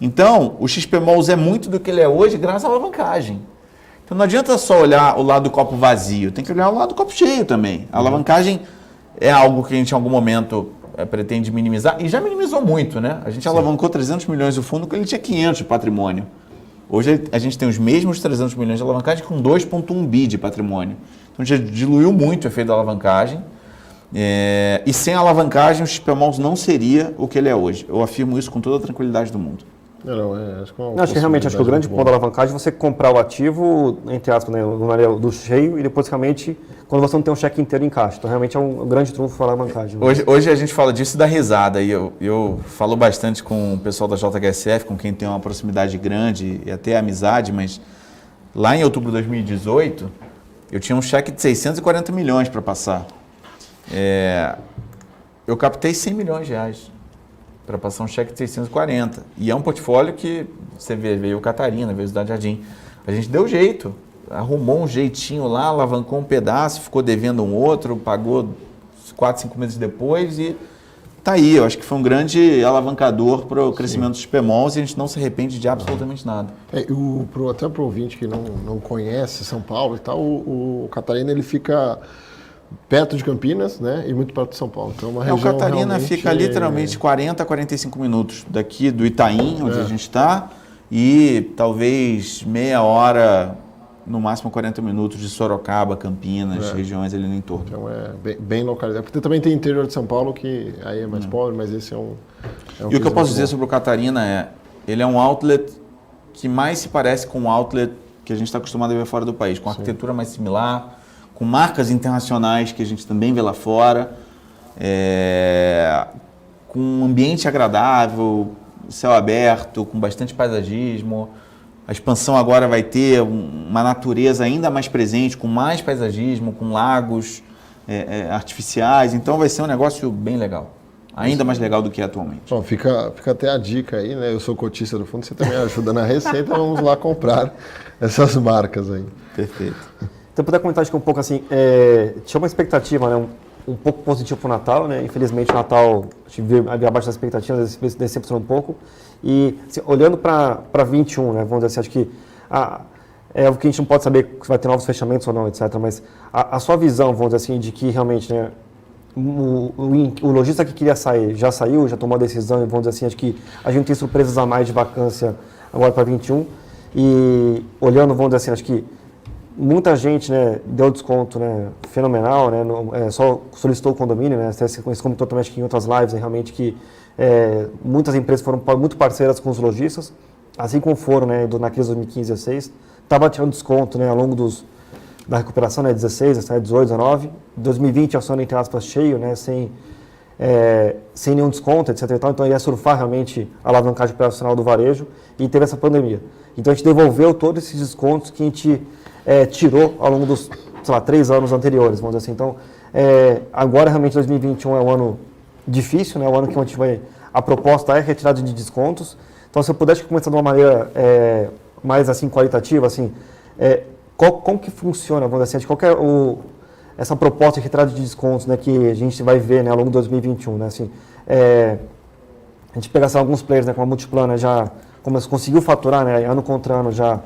Então, o XP Malls é muito do que ele é hoje graças à alavancagem. Então, não adianta só olhar o lado do copo vazio, tem que olhar o lado do copo cheio também. A alavancagem é algo que a gente, em algum momento, pretende minimizar, e já minimizou muito, né? A gente alavancou 300 milhões do fundo, quando ele tinha 500 de patrimônio. Hoje, a gente tem os mesmos 300 milhões de alavancagem com 2,1 bi de patrimônio. Então, já diluiu muito o efeito da alavancagem. E sem a alavancagem, o XP Malls não seria o que ele é hoje. Eu afirmo isso com toda a tranquilidade do mundo. Acho que realmente o grande ponto da alavancagem é você comprar o ativo, entre aspas, né, do cheio, e depois realmente, quando você não tem um cheque inteiro em caixa. Então realmente é um grande trunfo a alavancagem. Hoje a gente fala disso e dá risada. E eu falo bastante com o pessoal da JHSF, com quem tem uma proximidade grande e até amizade, mas lá em outubro de 2018, eu tinha um cheque de 640 milhões para passar. Eu captei 100 milhões de reais para passar um cheque de 640. E é um portfólio que, você vê, veio o Catarina, veio o Cidade Jardim. A gente deu jeito, arrumou um jeitinho lá, alavancou um pedaço, ficou devendo um outro, pagou 4, 5 meses depois e tá aí. Eu acho que foi um grande alavancador para o crescimento dos XP Malls e a gente não se arrepende de absolutamente nada. Até para o ouvinte que não conhece São Paulo e tal, o Catarina ele fica perto de Campinas, né, e muito perto de São Paulo. Então, uma região o Catarina fica literalmente 40 a 45 minutos daqui do Itaim, onde a gente está, e talvez meia hora, no máximo 40 minutos de Sorocaba, Campinas, regiões ali no entorno. Então bem localizado. Porque também tem interior de São Paulo que aí é mais pobre, mas esse é um e o que eu posso dizer sobre o Catarina ele é um outlet que mais se parece com um outlet que a gente está acostumado a ver fora do país, com arquitetura mais similar, com marcas internacionais que a gente também vê lá fora, com um ambiente agradável, céu aberto, com bastante paisagismo. A expansão agora vai ter uma natureza ainda mais presente, com mais paisagismo, com lagos artificiais. Então vai ser um negócio bem legal. Ainda mais legal do que é atualmente. Bom, fica até a dica aí, né? Eu sou cotista do fundo, você também ajuda na receita, vamos lá comprar essas marcas aí. Perfeito. Então, puder comentar acho que um pouco assim, tinha uma expectativa, né, um pouco positiva para o Natal, né? Infelizmente o Natal veio abaixo das expectativas, decepcionou um pouco. E assim, olhando para 21, né, vamos dizer assim, acho que é o que a gente não pode saber se vai ter novos fechamentos ou não, etc. Mas a sua visão, vamos dizer assim, de que realmente, né, o lojista que queria sair já saiu, já tomou a decisão, e vamos dizer assim, acho que a gente tem surpresas a mais de vacância agora para 21. E olhando, vamos dizer assim, acho que muita gente, né, deu desconto, né, fenomenal, né, só solicitou o condomínio, né, você comentou também acho que em outras lives, né, realmente que muitas empresas foram muito parceiras com os lojistas, assim como foram, né, na crise de 2015 e 2016, estava tirando desconto, né, ao longo da recuperação, né, 16, 17, 18, 19, 2020 é o ano, entre aspas, cheio, né, sem nenhum desconto, etc. Então ia surfar realmente a alavancagem operacional do varejo e teve essa pandemia. Então a gente devolveu todos esses descontos que a gente tirou ao longo dos, sei lá, 3 anos anteriores, vamos dizer assim. Então, agora realmente 2021 é um ano difícil, né? É um ano que a gente a proposta é retirada de descontos. Então, se eu pudesse começar de uma maneira mais assim qualitativa, assim, como que funciona, vamos dizer assim, qual que é essa proposta de retirada de descontos, né, que a gente vai ver, né, ao longo de 2021, né? Assim, a gente pegar assim, alguns players, né, como a Multiplan, né, já conseguiu faturar, né, ano contra ano já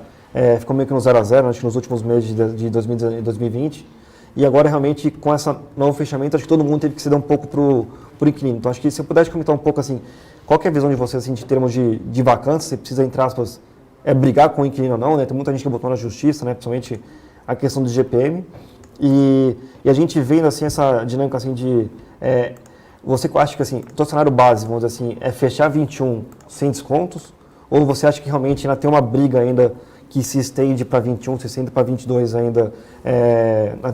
ficou meio que no 0 a 0, acho que nos últimos meses de 2020. E agora, realmente, com esse novo fechamento, acho que todo mundo teve que ceder um pouco para o inquilino. Então, acho que se eu pudesse comentar um pouco, assim, qual que é a visão de vocês, assim, de termos de vacância, você precisa, entre aspas, brigar com o inquilino ou não, né? Tem muita gente que botou na justiça, né? Principalmente a questão do GPM. E a gente vendo, assim, essa dinâmica, assim, de... você acha que, assim, o cenário base, vamos dizer assim, é fechar 21 sem descontos? Ou você acha que realmente ainda tem uma briga ainda que se estende para 21, se estende para 22 ainda,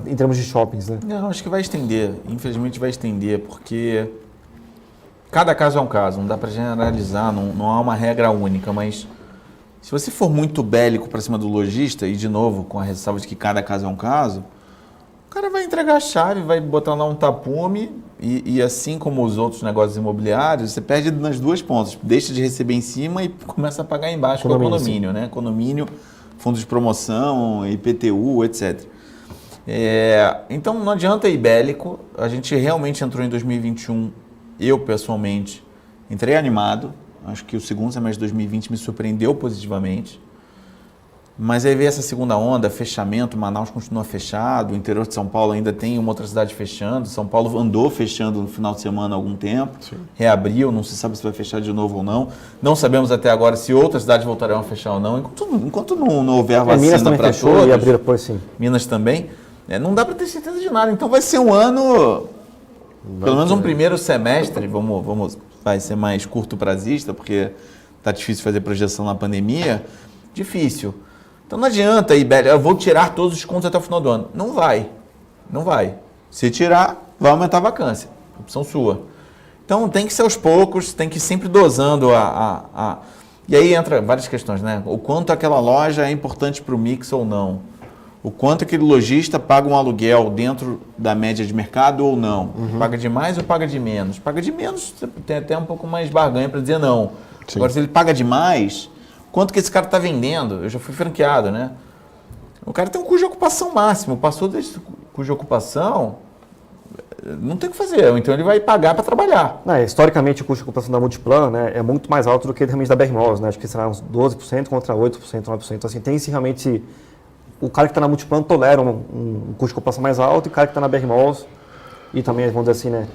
em termos de shoppings, né? Não, acho que vai estender. Infelizmente vai estender, porque cada caso é um caso, não dá para generalizar, não há uma regra única, mas se você for muito bélico para cima do lojista, e de novo, com a ressalva de que cada caso é um caso, o cara vai entregar a chave, vai botar lá um tapume, e assim como os outros negócios imobiliários, você perde nas duas pontas. Deixa de receber em cima e começa a pagar embaixo com o condomínio, né? Condomínio, fundo de promoção, IPTU, etc. Então não adianta ir bélico. A gente realmente entrou em 2021, eu pessoalmente entrei animado. Acho que o segundo semestre de 2020 me surpreendeu positivamente. Mas aí veio essa segunda onda, fechamento, Manaus continua fechado, o interior de São Paulo ainda tem uma outra cidade fechando, São Paulo andou fechando no final de semana há algum tempo, sim, reabriu, não se sabe se vai fechar de novo ou não. Não sabemos até agora se outras cidades voltarão a fechar ou não, enquanto não houver vacina Minas também para fechou todos. E abriu depois, sim. Minas também. Não dá para ter certeza de nada, então vai ser um ano, pelo menos um primeiro semestre, vai ser mais curto prazista, porque está difícil fazer projeção na pandemia, difícil. Então não adianta ir, eu vou tirar todos os descontos até o final do ano. Não vai. Se tirar, vai aumentar a vacância. Opção sua. Então tem que ser aos poucos, tem que ir sempre dosando E aí entra várias questões, né? O quanto aquela loja é importante para o mix ou não. O quanto aquele lojista paga um aluguel dentro da média de mercado ou não. Paga de mais ou paga de menos? Paga de menos, você tem até um pouco mais barganha para dizer não. Sim. Agora, se ele paga demais... Quanto que esse cara está vendendo? Eu já fui franqueado, né? O cara tem um custo de ocupação máximo. Passou desse custo de ocupação, não tem o que fazer. Então ele vai pagar para trabalhar. Historicamente, o custo de ocupação da Multiplan, né, é muito mais alto do que realmente da BR Malls, né? Acho que será uns 12% contra 8%, 9%. Assim, tem se realmente... O cara que está na Multiplan tolera um custo de ocupação mais alto, e o cara que está na BR Malls, e também, vamos dizer assim, né,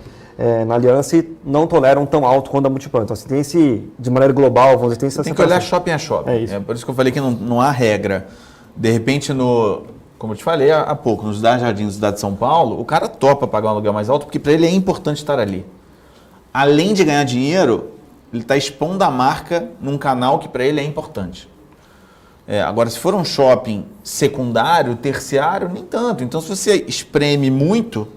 na Aliança, não toleram tão alto quanto a Multiplan. Então, assim, tem de maneira global, vamos dizer, tem essa... Tem que olhar shopping a shopping. Isso. Por isso que eu falei que não há regra. De repente, como eu te falei há pouco, nos Jardins da cidade de São Paulo, o cara topa pagar um aluguel mais alto, porque para ele é importante estar ali. Além de ganhar dinheiro, ele está expondo a marca num canal que para ele é importante. Agora, se for um shopping secundário, terciário, nem tanto. Então, se você espreme muito...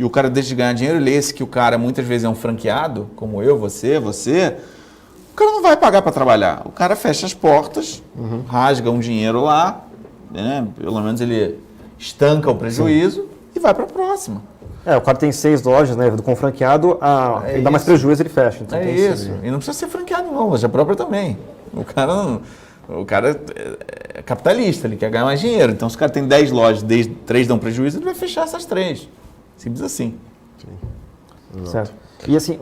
e o cara deixa de ganhar dinheiro, lê-se que o cara muitas vezes é um franqueado, como eu, você, o cara não vai pagar para trabalhar. O cara fecha as portas, rasga um dinheiro lá, né? Pelo menos ele estanca o prejuízo e vai para a próxima. O cara tem 6 lojas, né? Com franqueado, ele dá mais prejuízo, ele fecha. Então É isso. E não precisa ser franqueado, não, loja própria também. O cara é capitalista, ele quer ganhar mais dinheiro. Então, se o cara tem 10 lojas, 3 dão prejuízo, ele vai fechar essas 3. Simples assim. Certo. E assim,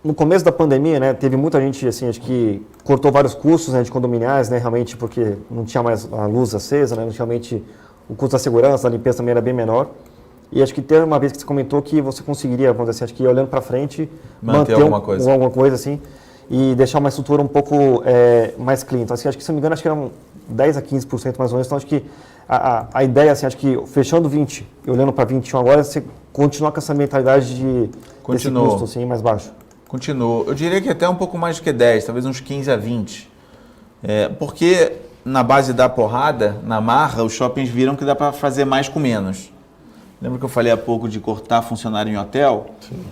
no começo da pandemia, né, teve muita gente, assim, acho que cortou vários custos, né, de condominiais, né, realmente porque não tinha mais a luz acesa, né, realmente o custo da segurança, da limpeza também era bem menor. E acho que teve uma vez que você comentou que você conseguiria, vamos dizer assim, acho que olhando para frente, manter alguma coisa assim, e deixar uma estrutura um pouco mais clean. Então, assim, acho que, se não me engano, acho que eram 10 a 15% mais ou menos. Então, acho que a ideia, assim, acho que fechando 20 e olhando para 21 agora, você continuar com essa mentalidade desse custo assim, mais baixo. Continuo. Eu diria que até um pouco mais do que 10, talvez uns 15 a 20. Porque na base da porrada, na marra, os shoppings viram que dá para fazer mais com menos. Lembra que eu falei há pouco de cortar funcionário em hotel? Sim.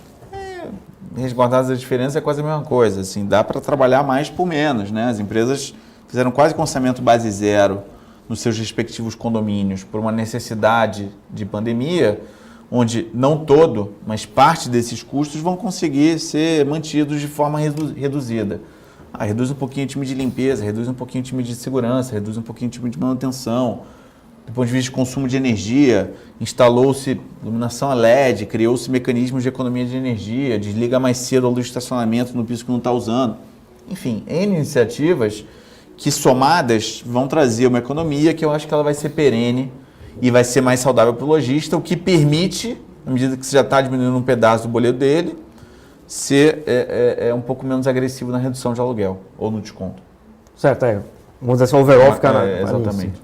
Resguardadas as diferenças é quase a mesma coisa. Assim, dá para trabalhar mais por menos, né? As empresas fizeram quase com orçamento base zero nos seus respectivos condomínios por uma necessidade de pandemia, onde não todo, mas parte desses custos vão conseguir ser mantidos de forma reduzida. Reduz um pouquinho o time de limpeza, reduz um pouquinho o time de segurança, reduz um pouquinho o time de manutenção. Do ponto de vista de consumo de energia, instalou-se iluminação a LED, criou-se mecanismos de economia de energia, desliga mais cedo a luz de estacionamento no piso que não está usando. Enfim, N iniciativas que somadas vão trazer uma economia que eu acho que ela vai ser perene e vai ser mais saudável para o lojista, o que permite, à medida que você já está diminuindo um pedaço do boleto dele, ser um pouco menos agressivo na redução de aluguel ou no desconto. Certo, vamos dizer assim, o overall ficar exatamente.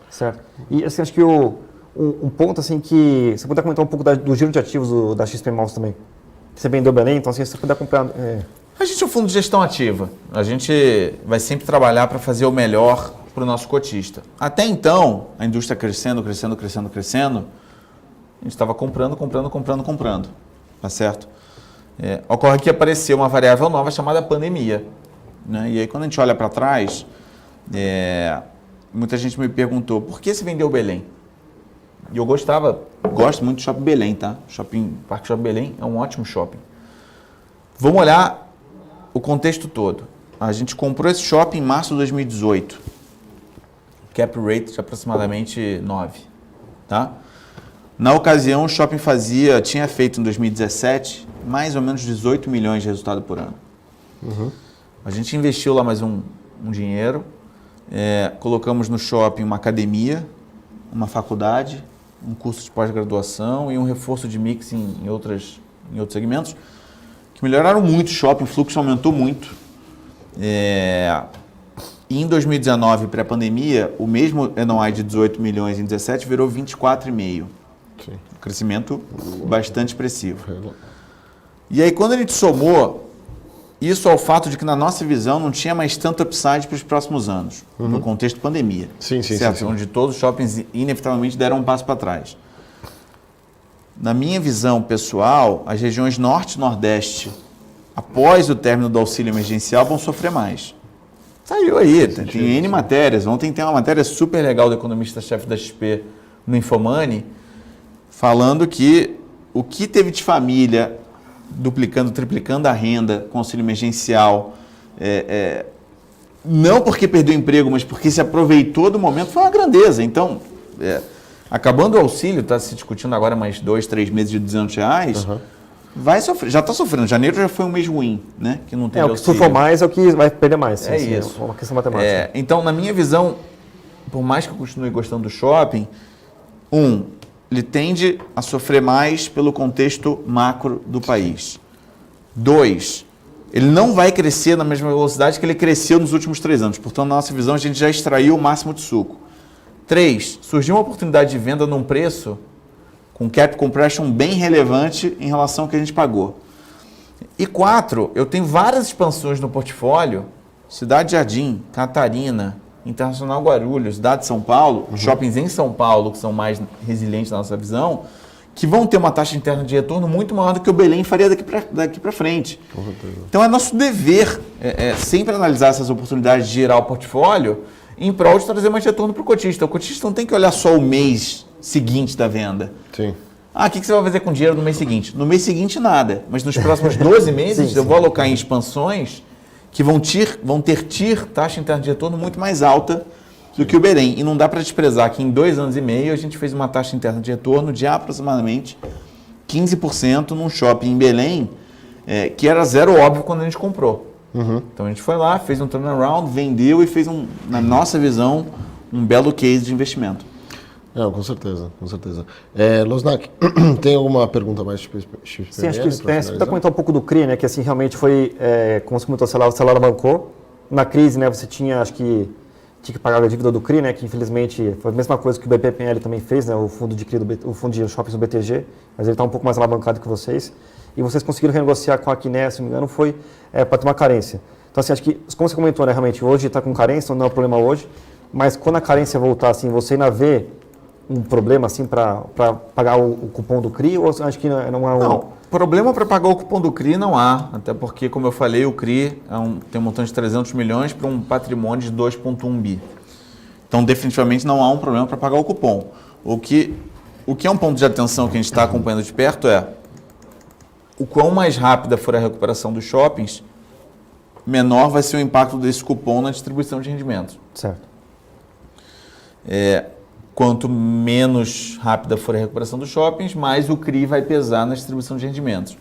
Certo. E assim, acho que um ponto assim que você puder comentar um pouco do giro de ativos da XP Malls também. Você vendeu Belém, então assim, se você puder comprar... A gente é um fundo de gestão ativa. A gente vai sempre trabalhar para fazer o melhor para o nosso cotista. Até então, a indústria crescendo, a gente estava comprando. Tá certo? Ocorre que apareceu uma variável nova chamada pandemia. Né? E aí, quando a gente olha para trás, muita gente me perguntou, por que você vendeu Belém? E eu gosto muito do Shopping Belém, tá? Parque Shopping Belém é um ótimo shopping. Vamos olhar o contexto todo. A gente comprou esse shopping em março de 2018. Cap rate de aproximadamente 9. Tá? Na ocasião, o shopping tinha feito em 2017 mais ou menos 18 milhões de resultado por ano. A gente investiu lá mais um dinheiro, colocamos no shopping uma academia, uma faculdade, um curso de pós-graduação e um reforço de mix em outros segmentos, que melhoraram muito o shopping, o fluxo aumentou muito. E em 2019, pré-pandemia, o mesmo NOI de 18 milhões em 2017 virou 24,5. Um crescimento bastante expressivo. E aí, quando a gente somou isso ao fato de que, na nossa visão, não tinha mais tanto upside para os próximos anos, no contexto pandemia, certo? Sim. Onde todos os shoppings inevitavelmente deram um passo para trás. Na minha visão pessoal, as regiões Norte e Nordeste, após o término do auxílio emergencial, vão sofrer mais. Saiu aí, tem N matérias. Ontem tem uma matéria super legal do economista-chefe da XP no Infomoney, falando que o que teve de família duplicando, triplicando a renda com auxílio emergencial, não porque perdeu emprego, mas porque se aproveitou do momento, foi uma grandeza. Então, acabando o auxílio, está se discutindo agora mais 2, 3 meses de R$200, vai sofrer, já está sofrendo. Janeiro já foi um mês ruim, né? Que não teve o que surfou mais é o que vai perder mais. Sim, isso. É uma questão matemática. Então, na minha visão, por mais que eu continue gostando do shopping, ele tende a sofrer mais pelo contexto macro do país. 2, ele não vai crescer na mesma velocidade que ele cresceu nos últimos 3 anos. Portanto, na nossa visão, a gente já extraiu o máximo de suco. 3, surgiu uma oportunidade de venda num preço com cap compression bem relevante em relação ao que a gente pagou. E 4, eu tenho várias expansões no portfólio, Cidade Jardim, Catarina, Internacional Guarulhos, Cidade de São Paulo, shoppings em São Paulo, que são mais resilientes na nossa visão, que vão ter uma taxa interna de retorno muito maior do que o Belém faria daqui para frente. Então é nosso dever sempre analisar essas oportunidades de girar o portfólio em prol de trazer mais retorno para o cotista. O cotista não tem que olhar só o mês seguinte da venda. Sim. O que você vai fazer com o dinheiro no mês seguinte? No mês seguinte, nada. Mas nos próximos 12 meses, eu vou alocar em expansões que vão ter taxa interna de retorno muito mais alta do que o Belém. E não dá para desprezar que em 2 anos e meio a gente fez uma taxa interna de retorno de aproximadamente 15% num shopping em Belém, que era zero óbvio quando a gente comprou. Então a gente foi lá, fez um turnaround, vendeu e fez, na nossa visão, um belo case de investimento. Não, com certeza, com certeza. Losnak, tem alguma pergunta mais XPML? Sim, acho que você precisa comentar um pouco do CRI, né? Que assim, realmente foi, como você comentou, o celular bancou. Na crise, né, você tinha que pagar a dívida do CRI, né? Que infelizmente foi a mesma coisa que o BPPL também fez, né? O fundo de CRI, o fundo de shoppings do BTG, mas ele está um pouco mais alavancado que vocês. E vocês conseguiram renegociar com a Quiné, se não me engano, foi para ter uma carência. Então, assim, acho que, como você comentou, né? Realmente, hoje está com carência, não é um problema hoje, mas quando a carência voltar, assim, você ainda vê um problema assim para pagar o cupom do CRI, ou acho que não é um... Não, problema para pagar o cupom do CRI não há, até porque, como eu falei, o CRI tem um montante de 300 milhões para um patrimônio de 2,1 bi. Então, definitivamente não há um problema para pagar o cupom. O que é um ponto de atenção que a gente está acompanhando de perto é o quão mais rápida for a recuperação dos shoppings, menor vai ser o impacto desse cupom na distribuição de rendimentos. Certo. Quanto menos rápida for a recuperação dos shoppings, mais o CRI vai pesar na distribuição de rendimentos.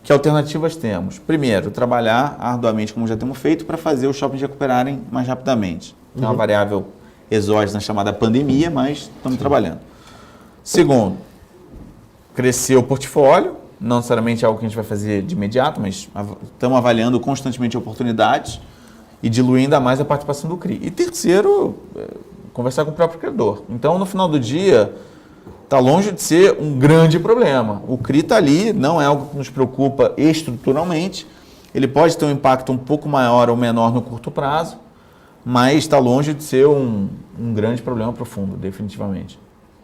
Que alternativas temos? Primeiro, trabalhar arduamente, como já temos feito, para fazer os shoppings recuperarem mais rapidamente. É uma variável exógena chamada pandemia, mas estamos trabalhando. Segundo, crescer o portfólio, não necessariamente é algo que a gente vai fazer de imediato, mas estamos avaliando constantemente oportunidades e diluir ainda mais a participação do CRI. E terceiro, conversar com o próprio credor. Então, no final do dia, está longe de ser um grande problema. O CRI está ali, não é algo que nos preocupa estruturalmente. Ele pode ter um impacto um pouco maior ou menor no curto prazo, mas está longe de ser um grande problema para o fundo, definitivamente.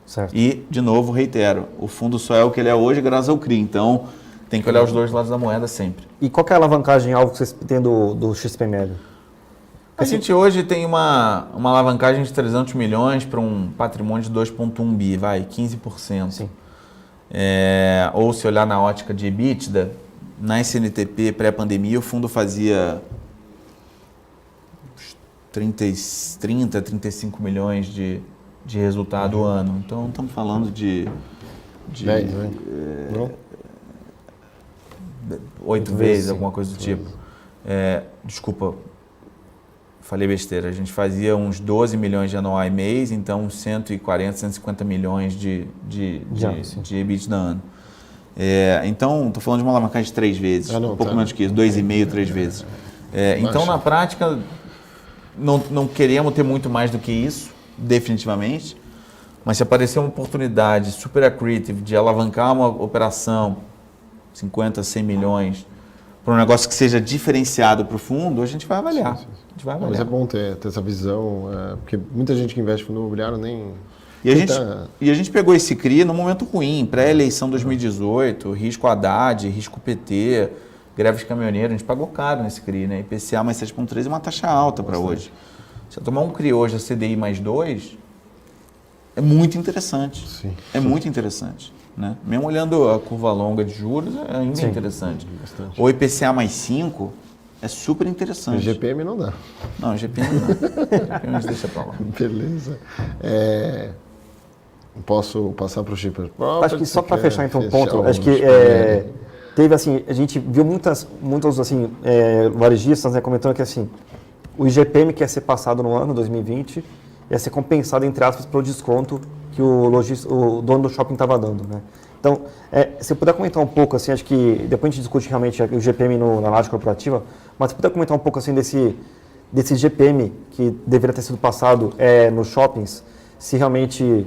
Certo. E, de novo, reitero, o fundo só é o que ele é hoje graças ao CRI. Então, tem que olhar os dois lados da moeda sempre. E qual que é a alavancagem alvo que vocês têm do XPML? A gente hoje tem uma alavancagem de 300 milhões para um patrimônio de 2,1 bi, 15%. Sim. Ou se olhar na ótica de EBITDA, na SNTP pré-pandemia, o fundo fazia 30, 35 milhões de resultado ano. Então, estamos falando de 10, né? 8 vezes, alguma coisa do tipo. Desculpa, falei besteira. A gente fazia uns 12 milhões de anual mês, então uns 140, 150 milhões de EBITDA ano. Então, estou falando de uma alavancagem de 3 vezes, um pouco menos que isso, 2,5, 3 vezes. Então, na prática, não queremos ter muito mais do que isso, definitivamente, mas se aparecer uma oportunidade super accretive de alavancar uma operação, 50, 100 milhões, para um negócio que seja diferenciado para o fundo, a gente vai avaliar. Sim. A gente vai avaliar. Mas é bom ter essa visão, porque muita gente que investe no fundo imobiliário nem... E a gente pegou esse CRI num momento ruim, pré-eleição 2018, risco Haddad, risco PT, greve de caminhoneiro, a gente pagou caro nesse CRI, né? IPCA mais 7,3 é uma taxa alta para hoje. Se eu tomar um CRI hoje a CDI mais 2, é muito interessante. Sim. É muito interessante. Né? Mesmo olhando a curva longa de juros, é ainda interessante. Bastante. O IPCA mais 5 é super interessante. O GPM não dá. Não, o GPM não dá. O GPM a gente deixa para lá. Beleza. Posso passar para o Shipper? Acho que só para fechar então um ponto, acho que teve assim, a gente viu muitos assim, varejistas, né, comentando que assim, o IGPM que ia ser passado no ano 2020 ia ser compensado, entre aspas, pelo desconto que o dono do shopping estava dando, né? Então, se puder comentar um pouco, assim, acho que depois a gente discute realmente o GPM na análise corporativa, mas se puder comentar um pouco assim desse GPM que deveria ter sido passado nos shoppings, se realmente,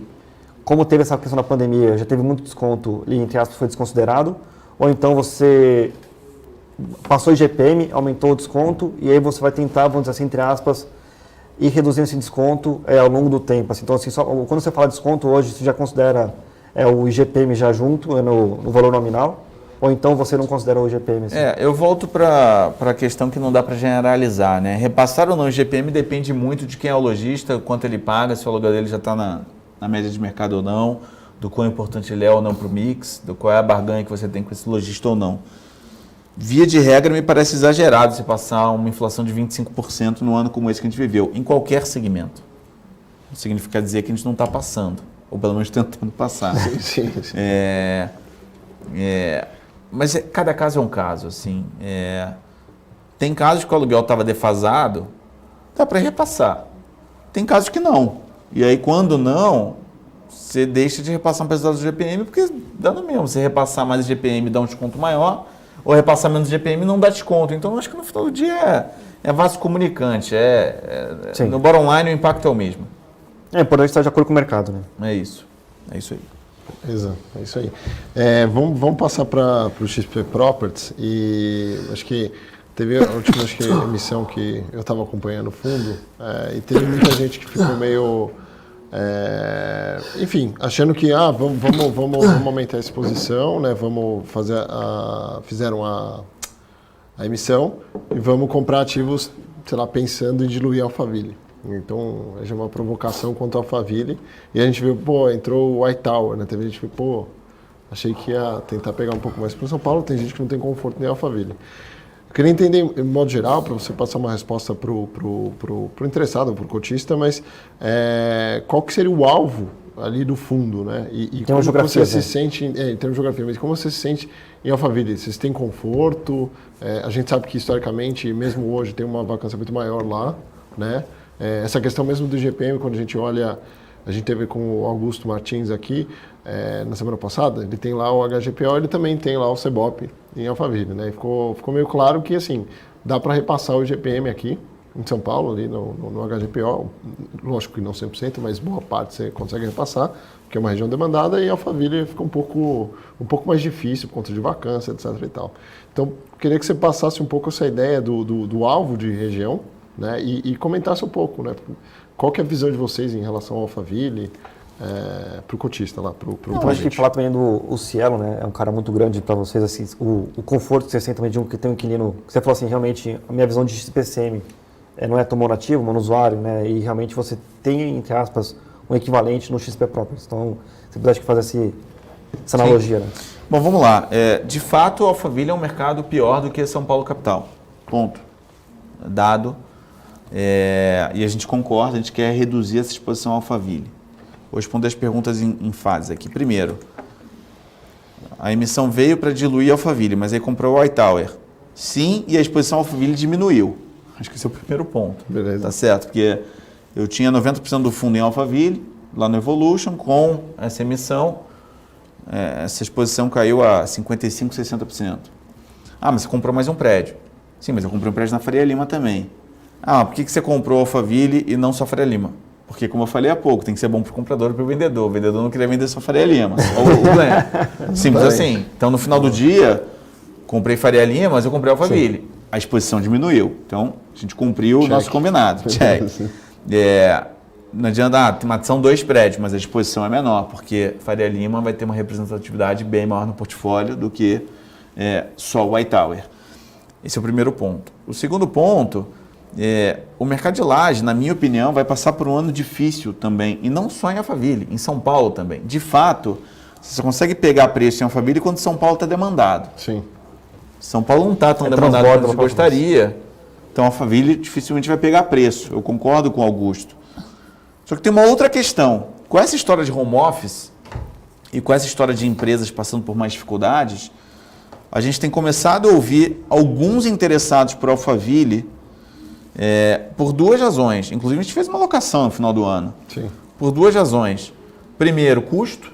como teve essa questão da pandemia, já teve muito desconto e, entre aspas, foi desconsiderado, ou então você passou o GPM, aumentou o desconto e aí você vai tentar, vamos dizer assim, entre aspas, ir reduzindo esse desconto ao longo do tempo. Assim. Então, assim, quando você fala de desconto hoje, você já considera é o IGPM já junto, é no valor nominal? Ou então você não considera o IGPM? Assim? Eu volto para a questão que não dá para generalizar, né? Repassar ou não o IGPM depende muito de quem é o lojista, quanto ele paga, se o aluguel dele já está na média de mercado ou não, do quão importante ele é ou não para o mix, do qual é a barganha que você tem com esse lojista ou não. Via de regra, me parece exagerado você passar uma inflação de 25% no ano como esse que a gente viveu, em qualquer segmento. Significa dizer que a gente não está passando, ou pelo menos tentando passar. Sim. Mas cada caso é um caso, assim. Tem casos que o aluguel estava defasado, dá para repassar. Tem casos que não. E aí, quando não, você deixa de repassar um pedaço do GPM, porque dá no mesmo. Você repassar mais GPM dá um desconto maior, ou repassar menos GPM não dá desconto. Então, eu acho que no final do dia é vaso comunicante. No bottom line, o impacto é o mesmo. É importante estar de acordo com o mercado, né? É isso aí. Exato, é isso aí. Vamos passar para o XP Properties e acho que teve a última emissão que eu estava acompanhando o fundo e teve muita gente que ficou meio, enfim, achando que vamos aumentar a exposição, né? Vamos fazer fizeram a emissão e vamos comprar ativos, sei lá, pensando em diluir a Alphaville. Então, é uma provocação contra a Alphaville. E a gente viu, entrou o White Tower, né? Teve gente que viu, achei que ia tentar pegar um pouco mais para São Paulo. Tem gente que não tem conforto nem a Alphaville. Eu queria entender, de modo geral, para você passar uma resposta para o interessado, para o cotista, mas qual que seria o alvo ali do fundo, né? E como você se sente, em termos de geografia, mas como você se sente em Alphaville? Vocês têm conforto? A gente sabe que, historicamente, mesmo hoje, tem uma vacância muito maior lá, né? Essa questão mesmo do IGPM, quando a gente olha, a gente teve com o Augusto Martins aqui na semana passada, ele tem lá o HGPO, ele também tem lá o CEBOP em Alphaville, né? E ficou meio claro que, assim, dá para repassar o IGPM aqui em São Paulo, ali no HGPO, lógico que não 100%, mas boa parte você consegue repassar, porque é uma região demandada, e Alphaville fica um pouco mais difícil por conta de vacância, etc. e tal. Então, queria que você passasse um pouco essa ideia do alvo de região, né? E comentasse um pouco, né? Qual que é a visão de vocês em relação ao Alphaville, para o cotista lá, para o acho que falar também do Cielo, né? É um cara muito grande para vocês, assim, o conforto que você sente também de que tem um inquilino, que você falou assim, realmente, a minha visão de XPCM não é tão monativo, monusuário, né? E realmente você tem, entre aspas, um equivalente no XP Properties. Então, você pode fazer essa analogia, né? Bom, vamos lá. De fato, o Alphaville é um mercado pior do que São Paulo capital. Ponto. Dado. E a gente concorda, a gente quer reduzir essa exposição ao Alphaville. Vou responder as perguntas em fases aqui. Primeiro, a emissão veio para diluir a Alphaville, mas aí comprou o White Tower. Sim, e a exposição ao Alphaville diminuiu. Acho que esse é o primeiro ponto. Beleza. Tá certo? Porque eu tinha 90% do fundo em Alphaville, lá no Evolution, com essa emissão, essa exposição caiu a 55%, 60%. Ah, mas você comprou mais um prédio. Sim, mas eu comprei um prédio na Faria Lima também. Ah, por que você comprou Alphaville e não só Faria Lima? Porque, como eu falei há pouco, tem que ser bom para o comprador e para o vendedor. O vendedor não queria vender só Faria Lima, só o Glenn. Simples assim. Então, no final do dia, comprei Faria Lima, mas eu comprei Alphaville. Sim. A exposição diminuiu. Então, a gente cumpriu o nosso combinado. Check. Não adianta, são 2 prédios, mas a exposição é menor, porque Faria Lima vai ter uma representatividade bem maior no portfólio do que só o White Tower. Esse é o primeiro ponto. O segundo ponto... o mercado de laje, na minha opinião, vai passar por um ano difícil também, e não só em Alphaville, em São Paulo também. De fato, você consegue pegar preço em Alphaville quando São Paulo está demandado. Sim. São Paulo não está tão demandado quanto você gostaria, então Alphaville dificilmente vai pegar preço. Eu concordo com o Augusto. Só que tem uma outra questão. Com essa história de home office e com essa história de empresas passando por mais dificuldades, a gente tem começado a ouvir alguns interessados por Alphaville por 2 razões. Inclusive, a gente fez uma locação no final do ano. Sim. Por 2 razões. Primeiro, custo.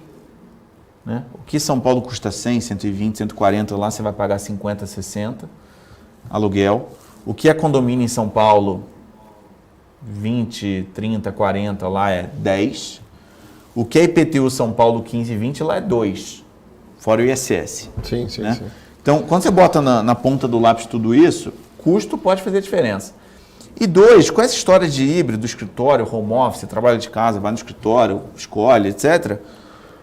Né? O que São Paulo custa 100, 120, 140, lá você vai pagar 50, 60 aluguel. O que é condomínio em São Paulo, 20, 30, 40, lá é 10. O que é IPTU São Paulo, 15, 20, lá é 2. Fora o ISS. Sim. Então, quando você bota na ponta do lápis tudo isso, custo pode fazer diferença. E 2, com essa história de híbrido, escritório, home office, trabalho de casa, vai no escritório, escolhe, etc.,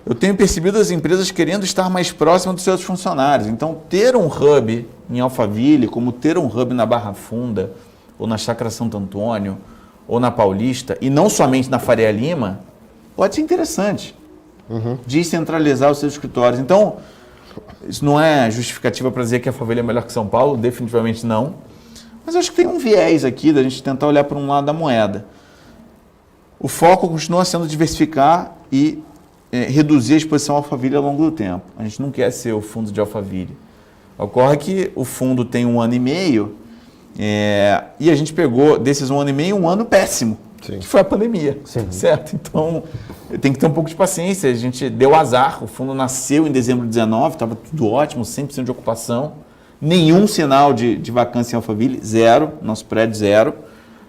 eu tenho percebido as empresas querendo estar mais próximas dos seus funcionários. Então, ter um hub em Alphaville, como ter um hub na Barra Funda, ou na Chácara Santo Antônio, ou na Paulista, e não somente na Faria Lima, pode ser interessante. Descentralizar os seus escritórios. Então, isso não é justificativa para dizer que a Alphaville é melhor que São Paulo, definitivamente não. Mas eu acho que tem um viés aqui da gente tentar olhar para um lado da moeda. O foco continua sendo diversificar e reduzir a exposição à Alphaville ao longo do tempo. A gente não quer ser o fundo de Alphaville. Ocorre que o fundo tem 1 ano e meio e a gente pegou desses 1 ano e meio um ano péssimo, que foi a pandemia, certo? Então, tem que ter um pouco de paciência. A gente deu azar, o fundo nasceu em dezembro de 2019, estava tudo ótimo, 100% de ocupação, nenhum sinal de vacância em Alphaville, zero, nosso prédio zero.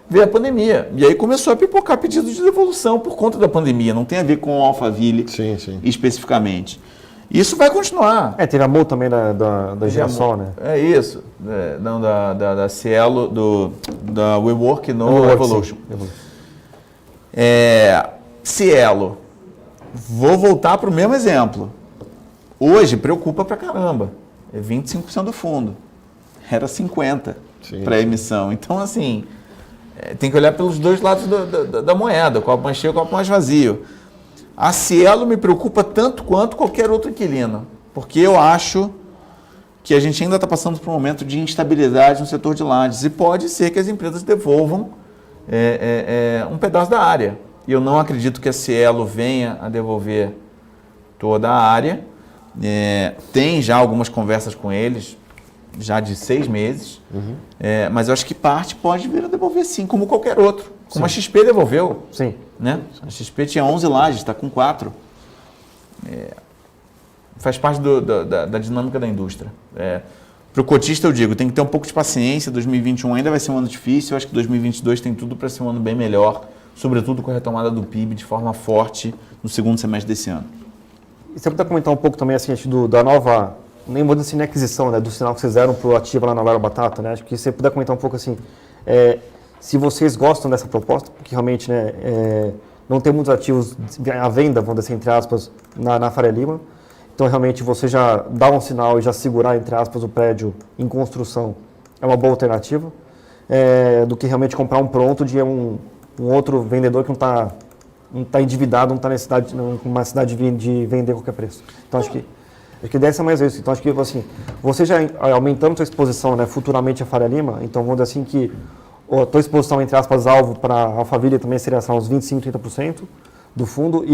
Veio a pandemia. E aí começou a pipocar pedido de devolução por conta da pandemia. Não tem a ver com o Alphaville especificamente. Isso vai continuar. Teve a multa também da Girassol, né? É isso. Não, da Cielo, da WeWork no Evolution. Cielo. Vou voltar para o mesmo exemplo. Hoje preocupa pra caramba. É 25% do fundo. Era 50% para a emissão. Então, assim... tem que olhar pelos dois lados da moeda, o copo mais cheio e o copo mais vazio. A Cielo me preocupa tanto quanto qualquer outro inquilino, porque eu acho que a gente ainda está passando por um momento de instabilidade no setor de lajes e pode ser que as empresas devolvam um pedaço da área. E eu não acredito que a Cielo venha a devolver toda a área. Tem já algumas conversas com eles, já de 6 meses, mas eu acho que parte pode vir a devolver sim, como qualquer outro. Como a XP devolveu. Sim. Né? A XP tinha 11 lajes, está com 4. Faz parte da dinâmica da indústria. Para o cotista eu digo, tem que ter um pouco de paciência, 2021 ainda vai ser um ano difícil, eu acho que 2022 tem tudo para ser um ano bem melhor, sobretudo com a retomada do PIB de forma forte no segundo semestre desse ano. E você pode comentar um pouco também assim, da nova... nem vou dizer assim, aquisição, né, do sinal que vocês deram para o ativo lá na Lara Batata, né? Acho que você puder comentar um pouco assim, se vocês gostam dessa proposta, porque realmente, né, não tem muitos ativos à venda, vamos dizer assim, entre aspas, na Faria Lima. Então, realmente, você já dá um sinal e já segurar, entre aspas, o prédio em construção é uma boa alternativa, do que realmente comprar um pronto de um outro vendedor que não está endividado, não está numa necessidade de vender a qualquer preço. Então, acho que deve ser mais isso. Então, acho que assim, você já aumentando sua exposição, né, futuramente a Faria Lima, então vamos dizer assim que a tua exposição, entre aspas, alvo para a Alphaville também seria assim, uns 25%, 30% do fundo,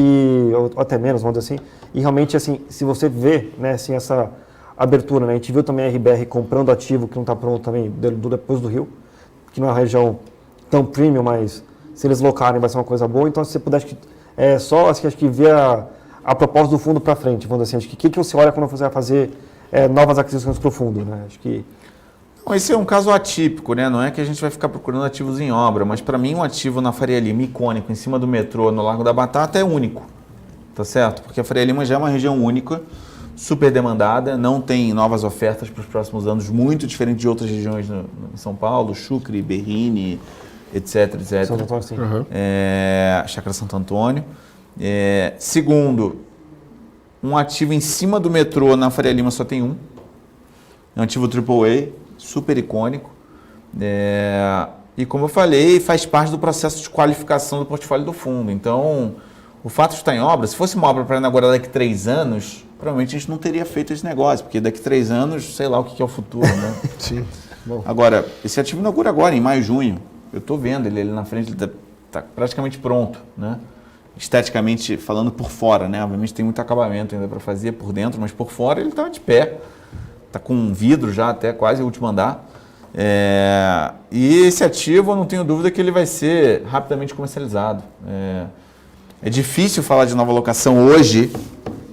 ou até menos, vamos dizer assim. E realmente, assim, se você vê, né, assim, essa abertura, né, a gente viu também a RBR comprando ativo que não está pronto também depois do Rio, que não é uma região tão premium, mas se eles locarem vai ser uma coisa boa. Então, se você puder, acho que acho que ver a proposta do fundo para frente, vamos dizer assim, acho que o que você olha quando você vai fazer novas aquisições para o fundo, né? Acho que... Esse é um caso atípico, né? Não é que a gente vai ficar procurando ativos em obra, mas para mim um ativo na Faria Lima, icônico, em cima do metrô, no Largo da Batata, é único, tá certo? Porque a Faria Lima já é uma região única, super demandada, não tem novas ofertas para os próximos anos, muito diferente de outras regiões em São Paulo, Chucre, Berrini, etc, etc. Santo Antônio, sim. Chácara Santo Antônio. Segundo, um ativo em cima do metrô na Faria Lima só tem um. É um ativo AAA, super icônico. E como eu falei, faz parte do processo de qualificação do portfólio do fundo. Então, o fato de estar em obra, se fosse uma obra para inaugurar daqui a 3 anos, provavelmente a gente não teria feito esse negócio, porque daqui a 3 anos, sei lá o que é o futuro, né? Sim. Bom. Agora, esse ativo inaugura agora, em maio, junho. Eu estou vendo ele na frente, ele está praticamente pronto, né? Esteticamente falando por fora, né? Obviamente tem muito acabamento ainda para fazer por dentro, mas por fora ele está de pé. Está com vidro já até quase o último andar. E esse ativo, eu não tenho dúvida que ele vai ser rapidamente comercializado. É difícil falar de nova locação hoje,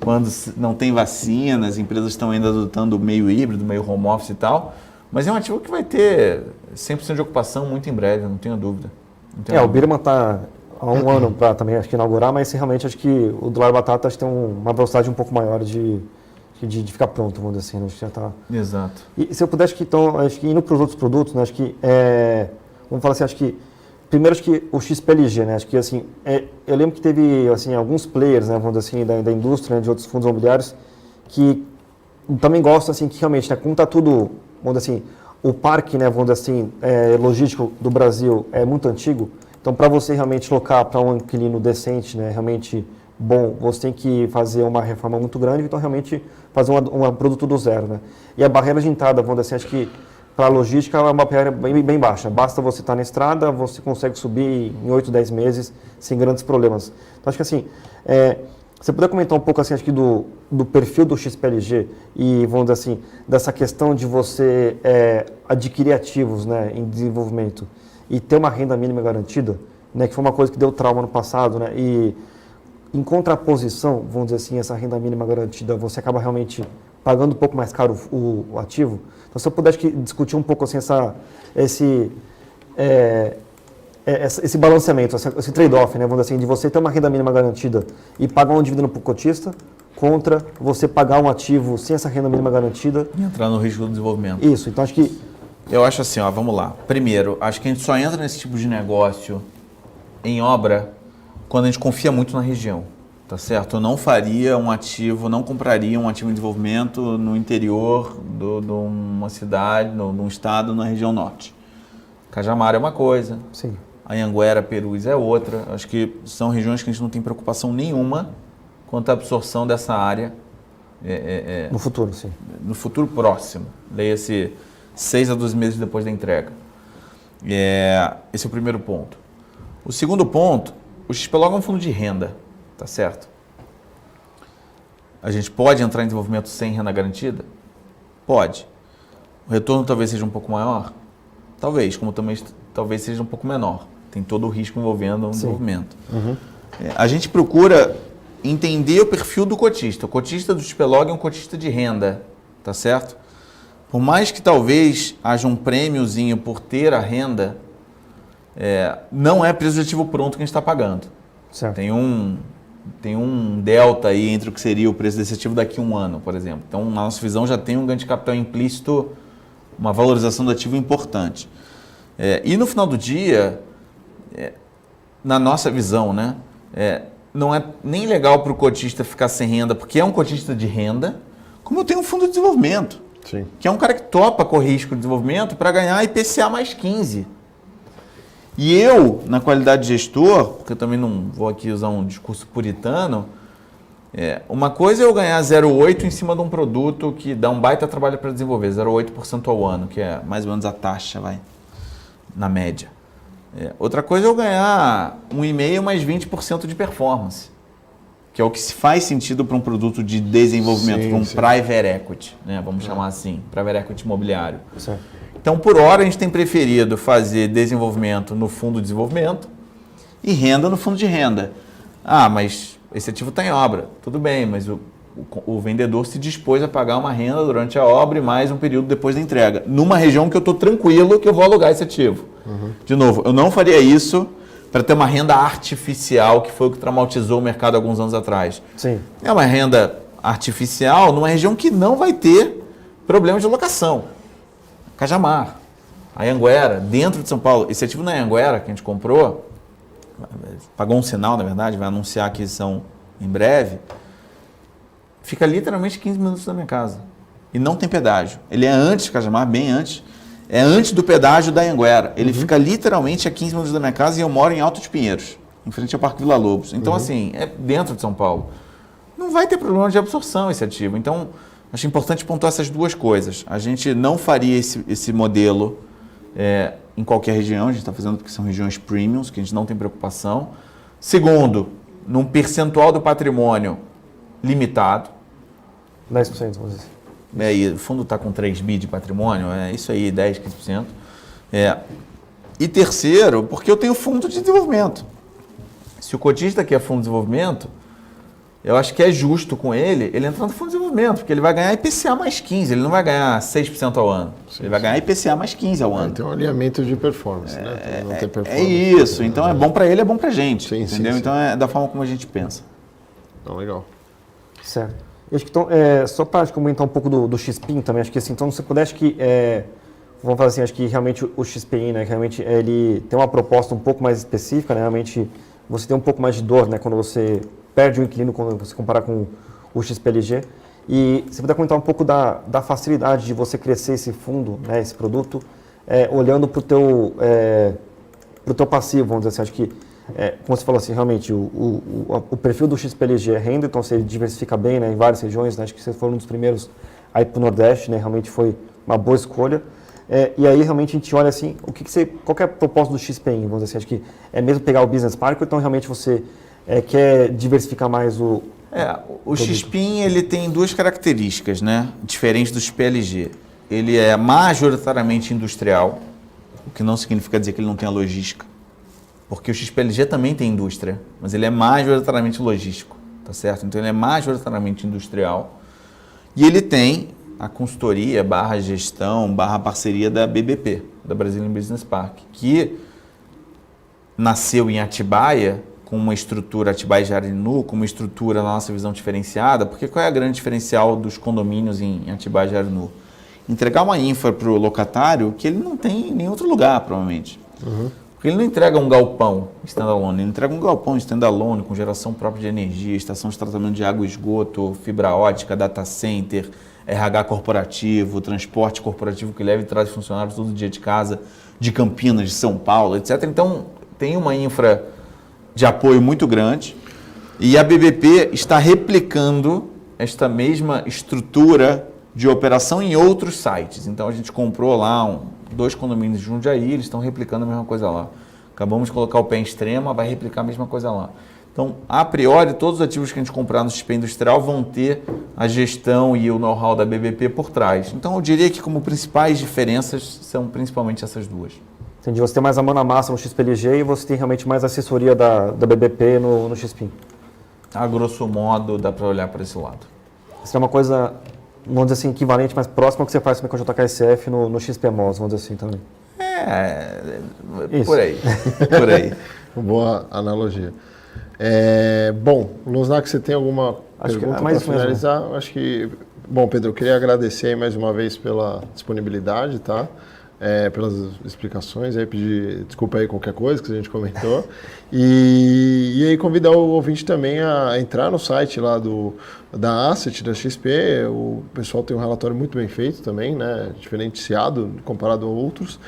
quando não tem vacina, as empresas estão ainda adotando meio híbrido, meio home office e tal, mas é um ativo que vai ter 100% de ocupação muito em breve, não tenho dúvida. O Birman está há um ano para também acho que inaugurar, mas realmente acho que o do Lar Batata acho que tem uma velocidade um pouco maior de ficar pronto, vamos dizer assim, acho que já está... Exato. E se eu puder, acho que indo para os outros produtos, né, acho que, vamos falar assim, acho que primeiro acho que o XPLG, né? Acho que assim, eu lembro que teve assim alguns players, né, vamos dizer assim, da indústria, né, de outros fundos imobiliários que também gostam assim que realmente, né, como está tudo, vamos dizer assim, o parque, né, vamos dizer assim, logístico do Brasil é muito antigo. Então, para você realmente locar para um inquilino decente, né, realmente bom, você tem que fazer uma reforma muito grande, então realmente fazer um produto do zero, né? E a barreira de entrada, vamos dizer assim, acho que para a logística é uma barreira bem baixa. Basta você estar na estrada, você consegue subir em 8, 10 meses sem grandes problemas. Então, acho que assim, você puder comentar um pouco assim, acho que do perfil do XPLG e, vamos dizer assim, dessa questão de você adquirir ativos, né, em desenvolvimento e ter uma renda mínima garantida, né, que foi uma coisa que deu trauma no passado, né, e em contraposição, vamos dizer assim, essa renda mínima garantida, você acaba realmente pagando um pouco mais caro o ativo. Então, se eu puder discutir um pouco assim, esse balanceamento, esse trade-off, né, vamos dizer assim, de você ter uma renda mínima garantida e pagar um dividendo para o cotista, contra você pagar um ativo sem essa renda mínima garantida. E entrar no risco do desenvolvimento. Isso, então acho que... Eu acho assim, ó, vamos lá. Primeiro, acho que a gente só entra nesse tipo de negócio em obra quando a gente confia muito na região, tá certo? Eu não faria um ativo, não compraria um ativo em desenvolvimento no interior de uma cidade, de um estado, na região norte. Cajamar é uma coisa, Sim. Anhanguera, Perus é outra. Acho que são regiões que a gente não tem preocupação nenhuma quanto à absorção dessa área. No futuro, sim. No futuro próximo, leia-se 6 a 12 meses depois da entrega. Esse é o primeiro ponto. O segundo ponto, o XPlog é um fundo de renda, tá certo? A gente pode entrar em desenvolvimento sem renda garantida? Pode. O retorno talvez seja um pouco maior? Talvez, como também talvez seja um pouco menor. Tem todo o risco envolvendo o desenvolvimento. Uhum. A gente procura entender o perfil do cotista. O cotista do XPlog é um cotista de renda, tá certo? Por mais que talvez haja um prêmiozinho por ter a renda, não é preço de ativo pronto que a gente está pagando. Certo. Tem um delta aí entre o que seria o preço desse ativo daqui a um ano, por exemplo. Então, na nossa visão, já tem um ganho de capital implícito, uma valorização do ativo importante. E no final do dia, na nossa visão, né, não é nem legal para o cotista ficar sem renda, porque é um cotista de renda, como eu tenho um fundo de desenvolvimento. Sim. Que é um cara que topa correr risco de desenvolvimento para ganhar IPCA mais 15. E eu, na qualidade de gestor, porque eu também não vou aqui usar um discurso puritano, uma coisa é eu ganhar 0,8 em cima de um produto que dá um baita trabalho para desenvolver, 0,8% ao ano, que é mais ou menos a taxa, na média. Outra coisa é eu ganhar 1,5 mais 20% de performance, que é o que se faz sentido para um produto de desenvolvimento, para um private equity, né? Vamos chamar assim, private equity imobiliário. Certo. Então, por hora, a gente tem preferido fazer desenvolvimento no fundo de desenvolvimento e renda no fundo de renda. Ah, mas esse ativo está em obra. Tudo bem, mas o vendedor se dispôs a pagar uma renda durante a obra e mais um período depois da entrega, numa região que eu estou tranquilo que eu vou alugar esse ativo. Uhum. De novo, eu não faria isso para ter uma renda artificial, que foi o que traumatizou o mercado alguns anos atrás. Sim. É uma renda artificial numa região que não vai ter problema de locação. Cajamar, Anhanguera, dentro de São Paulo. Esse ativo na Anhanguera que a gente comprou, pagou um sinal, na verdade, vai anunciar a aquisição em breve, fica literalmente 15 minutos da minha casa. E não tem pedágio. Ele é antes de Cajamar, bem antes. É antes do pedágio da Anhanguera. Ele fica literalmente a 15 minutos da minha casa e eu moro em Alto de Pinheiros, em frente ao Parque Vila Lobos. Então, assim, é dentro de São Paulo. Não vai ter problema de absorção esse ativo. Então, acho importante pontuar essas duas coisas. A gente não faria esse modelo em qualquer região. A gente está fazendo porque são regiões premiums, que a gente não tem preocupação. Segundo, num percentual do patrimônio limitado. 10%, vamos dizer. E o fundo está com 3 bi de patrimônio, é isso aí, 10, 15%. E terceiro, porque eu tenho fundo de desenvolvimento. Se o cotista quer fundo de desenvolvimento, eu acho que é justo com ele entrar no fundo de desenvolvimento, porque ele vai ganhar IPCA mais 15, ele não vai ganhar 6% ao ano. Sim, ele vai ganhar IPCA mais 15 ao ano. Tem um alinhamento de performance, né? Não tem performance. É isso, então é bom para ele, é bom para a gente, sim, entendeu? Sim. Então é da forma como a gente pensa. Então, legal. Certo. Eu acho que então, só para comentar um pouco do XPIN também, acho que assim, então você puder, acho que vamos falar assim, acho que realmente o XPI, né, que realmente ele tem uma proposta um pouco mais específica, né, realmente você tem um pouco mais de dor, né, quando você perde o inquilino, quando você comparar com o XPLG. E você puder comentar um pouco da facilidade de você crescer esse fundo, né, esse produto, olhando para o teu passivo, vamos dizer assim, acho que, como você falou assim, realmente o perfil do XPLG é renda, então você diversifica bem, né, em várias regiões, né, acho que você foi um dos primeiros aí para o Nordeste, né, realmente foi uma boa escolha. E aí realmente a gente olha assim, qual que é a proposta do XPI, vamos dizer assim, acho que é mesmo pegar o Business Park, ou então realmente você quer diversificar mais o XPIN ele tem duas características, né, diferentes do XPLG. Ele é majoritariamente industrial, o que não significa dizer que ele não tem a logística, porque o XPLG também tem indústria, mas ele é majoritariamente logístico, tá certo? Então ele é majoritariamente industrial e ele tem a consultoria / gestão / parceria da BBP, da Brazilian Business Park, que nasceu em Atibaia, com uma estrutura Atibaia e Jarinu, com uma estrutura na nossa visão diferenciada, porque qual é a grande diferencial dos condomínios em Atibaia e Jarinu? Entregar uma infra para o locatário que ele não tem em nenhum outro lugar, provavelmente. Uhum. Porque ele não entrega um galpão standalone, ele entrega um galpão standalone com geração própria de energia, estação de tratamento de água e esgoto, fibra ótica, data center, RH corporativo, transporte corporativo que leva e traz funcionários todo dia de casa, de Campinas, de São Paulo, etc. Então, tem uma infra de apoio muito grande e a BBP está replicando esta mesma estrutura de operação em outros sites. Então, a gente comprou lá 2 condomínios de Jundiaí, eles estão replicando a mesma coisa lá. Acabamos de colocar o pé em Extrema, vai replicar a mesma coisa lá. Então, a priori, todos os ativos que a gente comprar no XP Industrial vão ter a gestão e o know-how da BBP por trás. Então, eu diria que como principais diferenças são principalmente essas duas. Entendi. Você tem mais a mão na massa no XPLG e você tem realmente mais assessoria da BBP no XPIN. A grosso modo, dá para olhar para esse lado. Isso é uma coisa, vamos dizer assim, equivalente, mais próxima ao que você faz também com a JKSF no XPMOS, vamos dizer assim também. Por aí. Por aí. Boa analogia. Bom, Luznak, você tem alguma pergunta para finalizar? Acho que, bom, Pedro, eu queria agradecer mais uma vez pela disponibilidade, tá? Pelas explicações, aí pedir desculpa aí qualquer coisa que a gente comentou e aí convidar o ouvinte também a entrar no site lá da Asset, da XP. O pessoal tem um relatório muito bem feito também, né, diferenciado comparado a outros.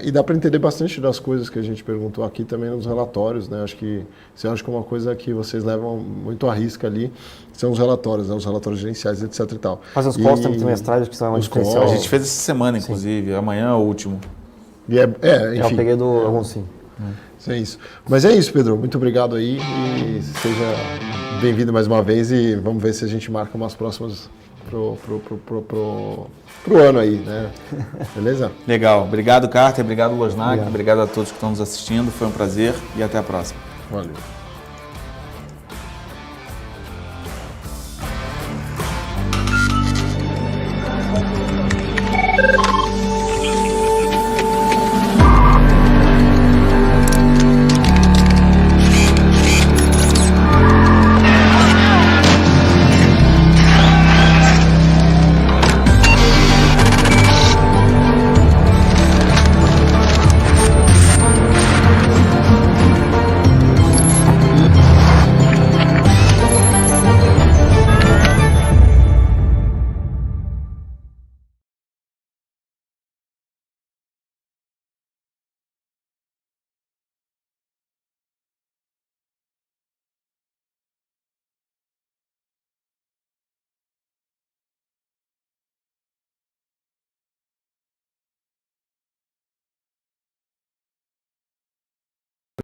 E dá para entender bastante das coisas que a gente perguntou aqui também nos relatórios, né? Acho que uma coisa que vocês levam muito à risca ali são os relatórios, né? Os relatórios gerenciais, etc e tal. Mas os costos também trimestrais, que são uma diferencial. A gente fez essa semana, inclusive. Sim. Amanhã é o último. Enfim. Eu peguei do algum sim. É isso. Mas é isso, Pedro. Muito obrigado aí e seja bem-vindo mais uma vez e vamos ver se a gente marca umas próximas pro ano aí, né? Beleza? Legal. Obrigado, Carter. Obrigado, Luznak. Obrigado a todos que estão nos assistindo. Foi um prazer e até a próxima. Valeu.